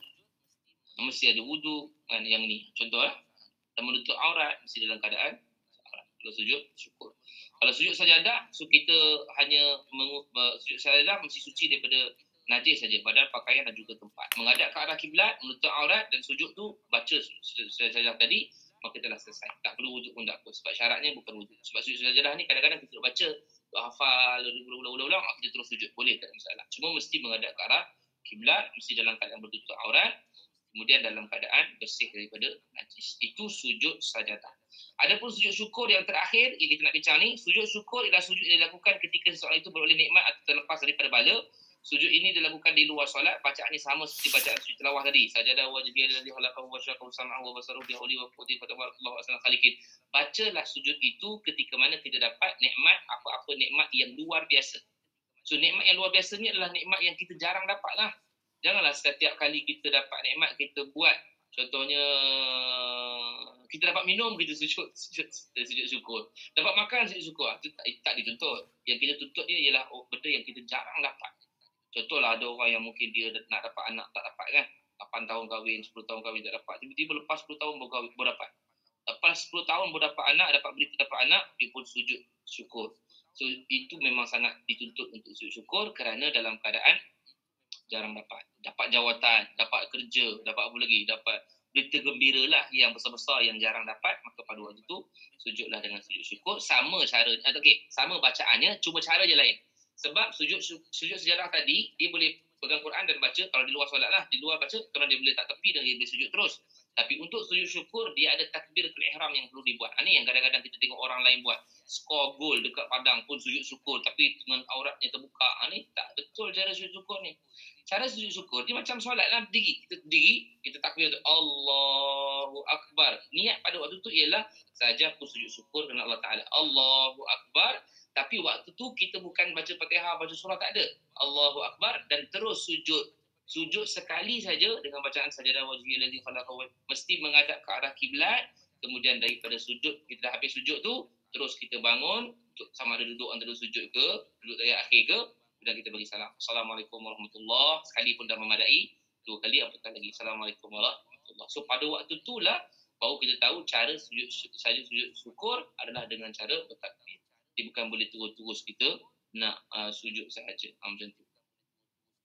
Mesti ada wuduk kan, yang ni. Contoh lah. Dan menutup aurat mesti dalam keadaan aurat. Kalau sujud syukur. Kalau sujud sajadah, so kita hanya sujud sajadah mesti suci daripada najis saja, badan, pakaian dan juga tempat. Menghadap ke arah kiblat, menutup aurat dan sujud tu baca sajadah tadi, maka telah selesai. Tak perlu wuduk pun tak apa. Sebab syaratnya bukan wuduk. Sebab sujud sajadah ni kadang-kadang kita baca, hafal ulang-ulang, kita terus sujud. Boleh, tak ada masalah. Cuma mesti menghadap ke arah kiblat, mesti dalam keadaan bertutup aurat. Kemudian dalam keadaan bersih daripada najis. Itu sujud sajadah. Adapun sujud syukur yang terakhir yang kita nak bincang ni, sujud syukur ialah sujud yang dilakukan ketika seseorang itu beroleh nikmat atau terlepas daripada bala. Sujud ini dilakukan di luar solat. Bacaannya sama seperti bacaan sujud tilawah tadi. Sajadah wajibiyah lillazi khalaqahu wa syaqahu sam'ahu wa basarahu bi hauli wa quwwati fatabarakallahu ahsanul khaliqin. Bacalah sujud itu ketika mana kita dapat nikmat, apa-apa nikmat yang luar biasa. So nikmat yang luar biasa ni adalah nikmat yang kita jarang dapat lah. Janganlah setiap kali kita dapat nikmat kita buat. Contohnya kita dapat minum, kita sujud syukur. Dapat makan, sujud syukur. Itu tak dituntut. Yang kita tuntut dia ialah benda yang kita jarang dapat. Contohlah ada orang yang mungkin dia nak dapat anak tak dapat kan. 8 tahun kahwin, 10 tahun kahwin tak dapat. Tiba-tiba lepas 10 tahun baru dapat. Lepas 10 tahun baru dapat anak, dapat berita dapat anak, dia pun sujud syukur. So itu memang sangat dituntut untuk sujud syukur kerana dalam keadaan jarang dapat. Dapat jawatan, dapat kerja, dapat apa lagi, dapat berita gembira lah yang besar-besar yang jarang dapat, maka pada waktu itu sujudlah dengan sujud syukur. Sama cara, sama bacaannya, cuma cara je lain. Sebab sujud sejarah tadi, dia boleh pegang Quran dan baca, kalau di luar solat lah, di luar baca, kalau dia boleh tak tepi dan dia boleh sujud terus. Tapi untuk sujud syukur, dia ada takbiratul ihram yang perlu dibuat. Ini yang kadang-kadang kita tengok orang lain buat. Skor gol dekat padang pun sujud syukur, tapi dengan auratnya terbuka. Ini tak betul cara sujud syukur ni. Cara sujud syukur ni macam solat lah, berdiri. Kita berdiri, kita takbir tu Allahu Akbar. Niat pada waktu tu ialah saja aku sujud syukur kepada Allah Ta'ala. Allahu Akbar. Tapi waktu tu kita bukan baca Fatihah, baca surah, tak ada. Allahu Akbar dan terus sujud. Sujud sekali saja dengan bacaan sajadah wajibiyah lillazi khalaqahu, mesti menghadap ke arah kiblat. Kemudian daripada sujud, kita dah habis sujud tu, terus kita bangun, sama ada duduk antara sujud ke, duduk dari akhir ke, dan kita bagi salam. Assalamualaikum warahmatullahi. Sekali pun dah memadai, 2 kali apatah lagi. Assalamualaikum warahmatullahi. So pada waktu itulah baru kita tahu cara sujud syukur adalah dengan cara bertakbir. Dia bukan boleh terus-terus kita nak sujud sahaja. Macam tu.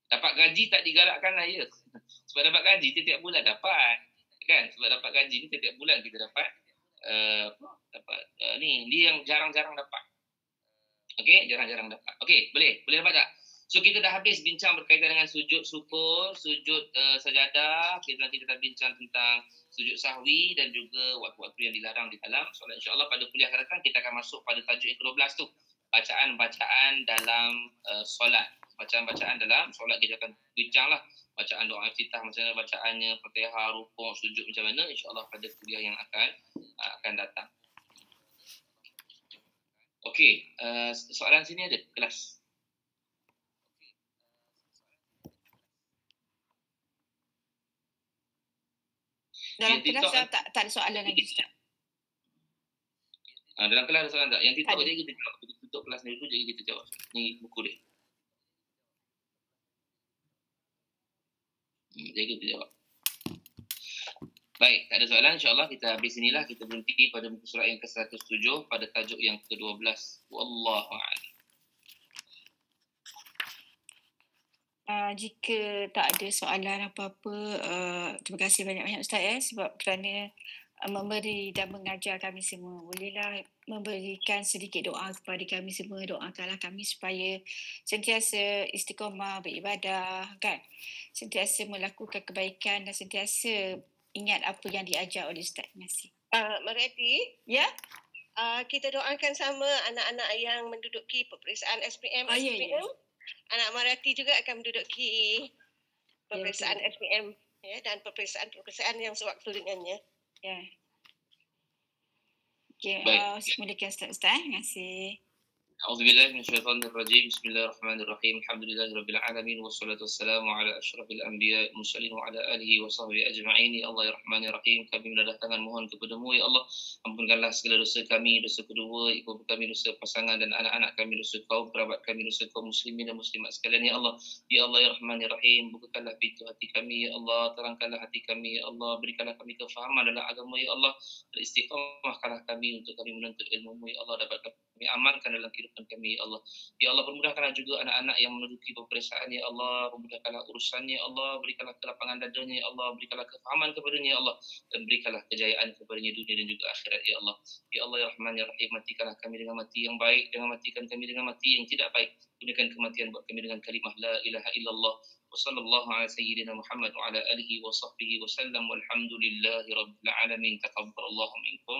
Dapat gaji tak digalakkan lah ya. Sebab dapat gaji tiap bulan dapat. Kan? Sebab dapat gaji ni tiap bulan kita dapat ni. Dia yang jarang-jarang dapat. Okey, jarang-jarang dapat. Okey, boleh dapat tak? So kita dah habis bincang berkaitan dengan sujud syukur, sujud sajadah. Kita dah bincang tentang sujud sahwi dan juga waktu-waktu yang dilarang di dalam solat. InsyaAllah pada kuliah akan datang kita akan masuk pada tajuk yang ke-12 tu. Bacaan-bacaan dalam solat. Bacaan-bacaan dalam solat kita akan bincang lah. Bacaan doa iftitah macam mana bacaannya, Fatihah, rukuk, sujud macam mana. InsyaAllah pada kuliah yang akan datang. Okey, soalan sini ada kelas. Dalam kelas tak ada soalan lagi, Ustaz. Dalam kelas ada soalan tak? Yang TikTok je kita jawab. Kita tutup kelas ni dulu, jadi kita jawab. Ni buku dia. Jadi kita jawab. Baik, tak ada soalan. InsyaAllah kita habis inilah. Kita berhenti pada muka surat yang ke-107 pada tajuk yang ke-12. Wallahu'alam. Jika tak ada soalan apa-apa, terima kasih banyak-banyak Ustaz sebab kerana memberi dan mengajar kami semua. Bolehlah memberikan sedikit doa kepada kami semua. Doakanlah kami supaya sentiasa istiqamah beribadah, kan? Sentiasa melakukan kebaikan dan sentiasa ingat apa yang diajar oleh Ustaz. Terima kasih. Mariati? Ya? Kita doakan sama anak-anak yang menduduki peperiksaan SPM, SPM. Ya. Anak Mariati juga akan menduduki peperiksaan SPM dan peperiksaan yang sewaktu dengannya. Ya. Okey, mulakan Ustaz. Terima kasih. A'udzubillahi minasyaitonirrajim. Bismillahirrahmanirrahim. Alhamdulillahirabbil alamin wassalatu wassalamu ala asyrafil anbiya'i wal mursalin wa ala alihi wa sahbihi ajma'in. Ya Allah ya Rahman ya Rahim, kami mendatangkan mohon kepada-Mu ya Allah. Ampunkanlah segala dosa kami, dosa kedua, ibu kami, dosa pasangan dan anak-anak kami, dosa kaum kerabat kami, dosa kaum muslimin dan muslimat sekalian ya Allah. Ya Allah ya Rahman ya Rahim, bukakanlah pintu hati kami ya Allah, terangkanlah hati kami ya Allah, berikanlah kami kefahaman dalam agama ya Allah, dan istiqamahkanlah kami untuk kami menuntut ilmu-Mu ya Allah, dapat kami amalkan dalam kehidupan kami ya Allah. Ya Allah, permudahkanlah juga anak-anak yang menduduki peperiksaan ya Allah, permudahkanlah urusannya ya Allah, berikanlah kelapangan dadanya ya Allah, berikanlah kefahaman kepadanya ya Allah, dan berikanlah kejayaan kepadanya dunia dan juga akhirat ya Allah. Ya Allah ya Rahman ya Rahim, matikanlah kami dengan mati yang baik, jangan matikan kami dengan mati yang tidak baik. Gunakan kematian buat kami dengan kalimah la ilaha illallah. وصلى الله على سيدنا محمد وعلى آله وصحبه وسلم والحمد لله رب العالمين. تقبل الله منكم.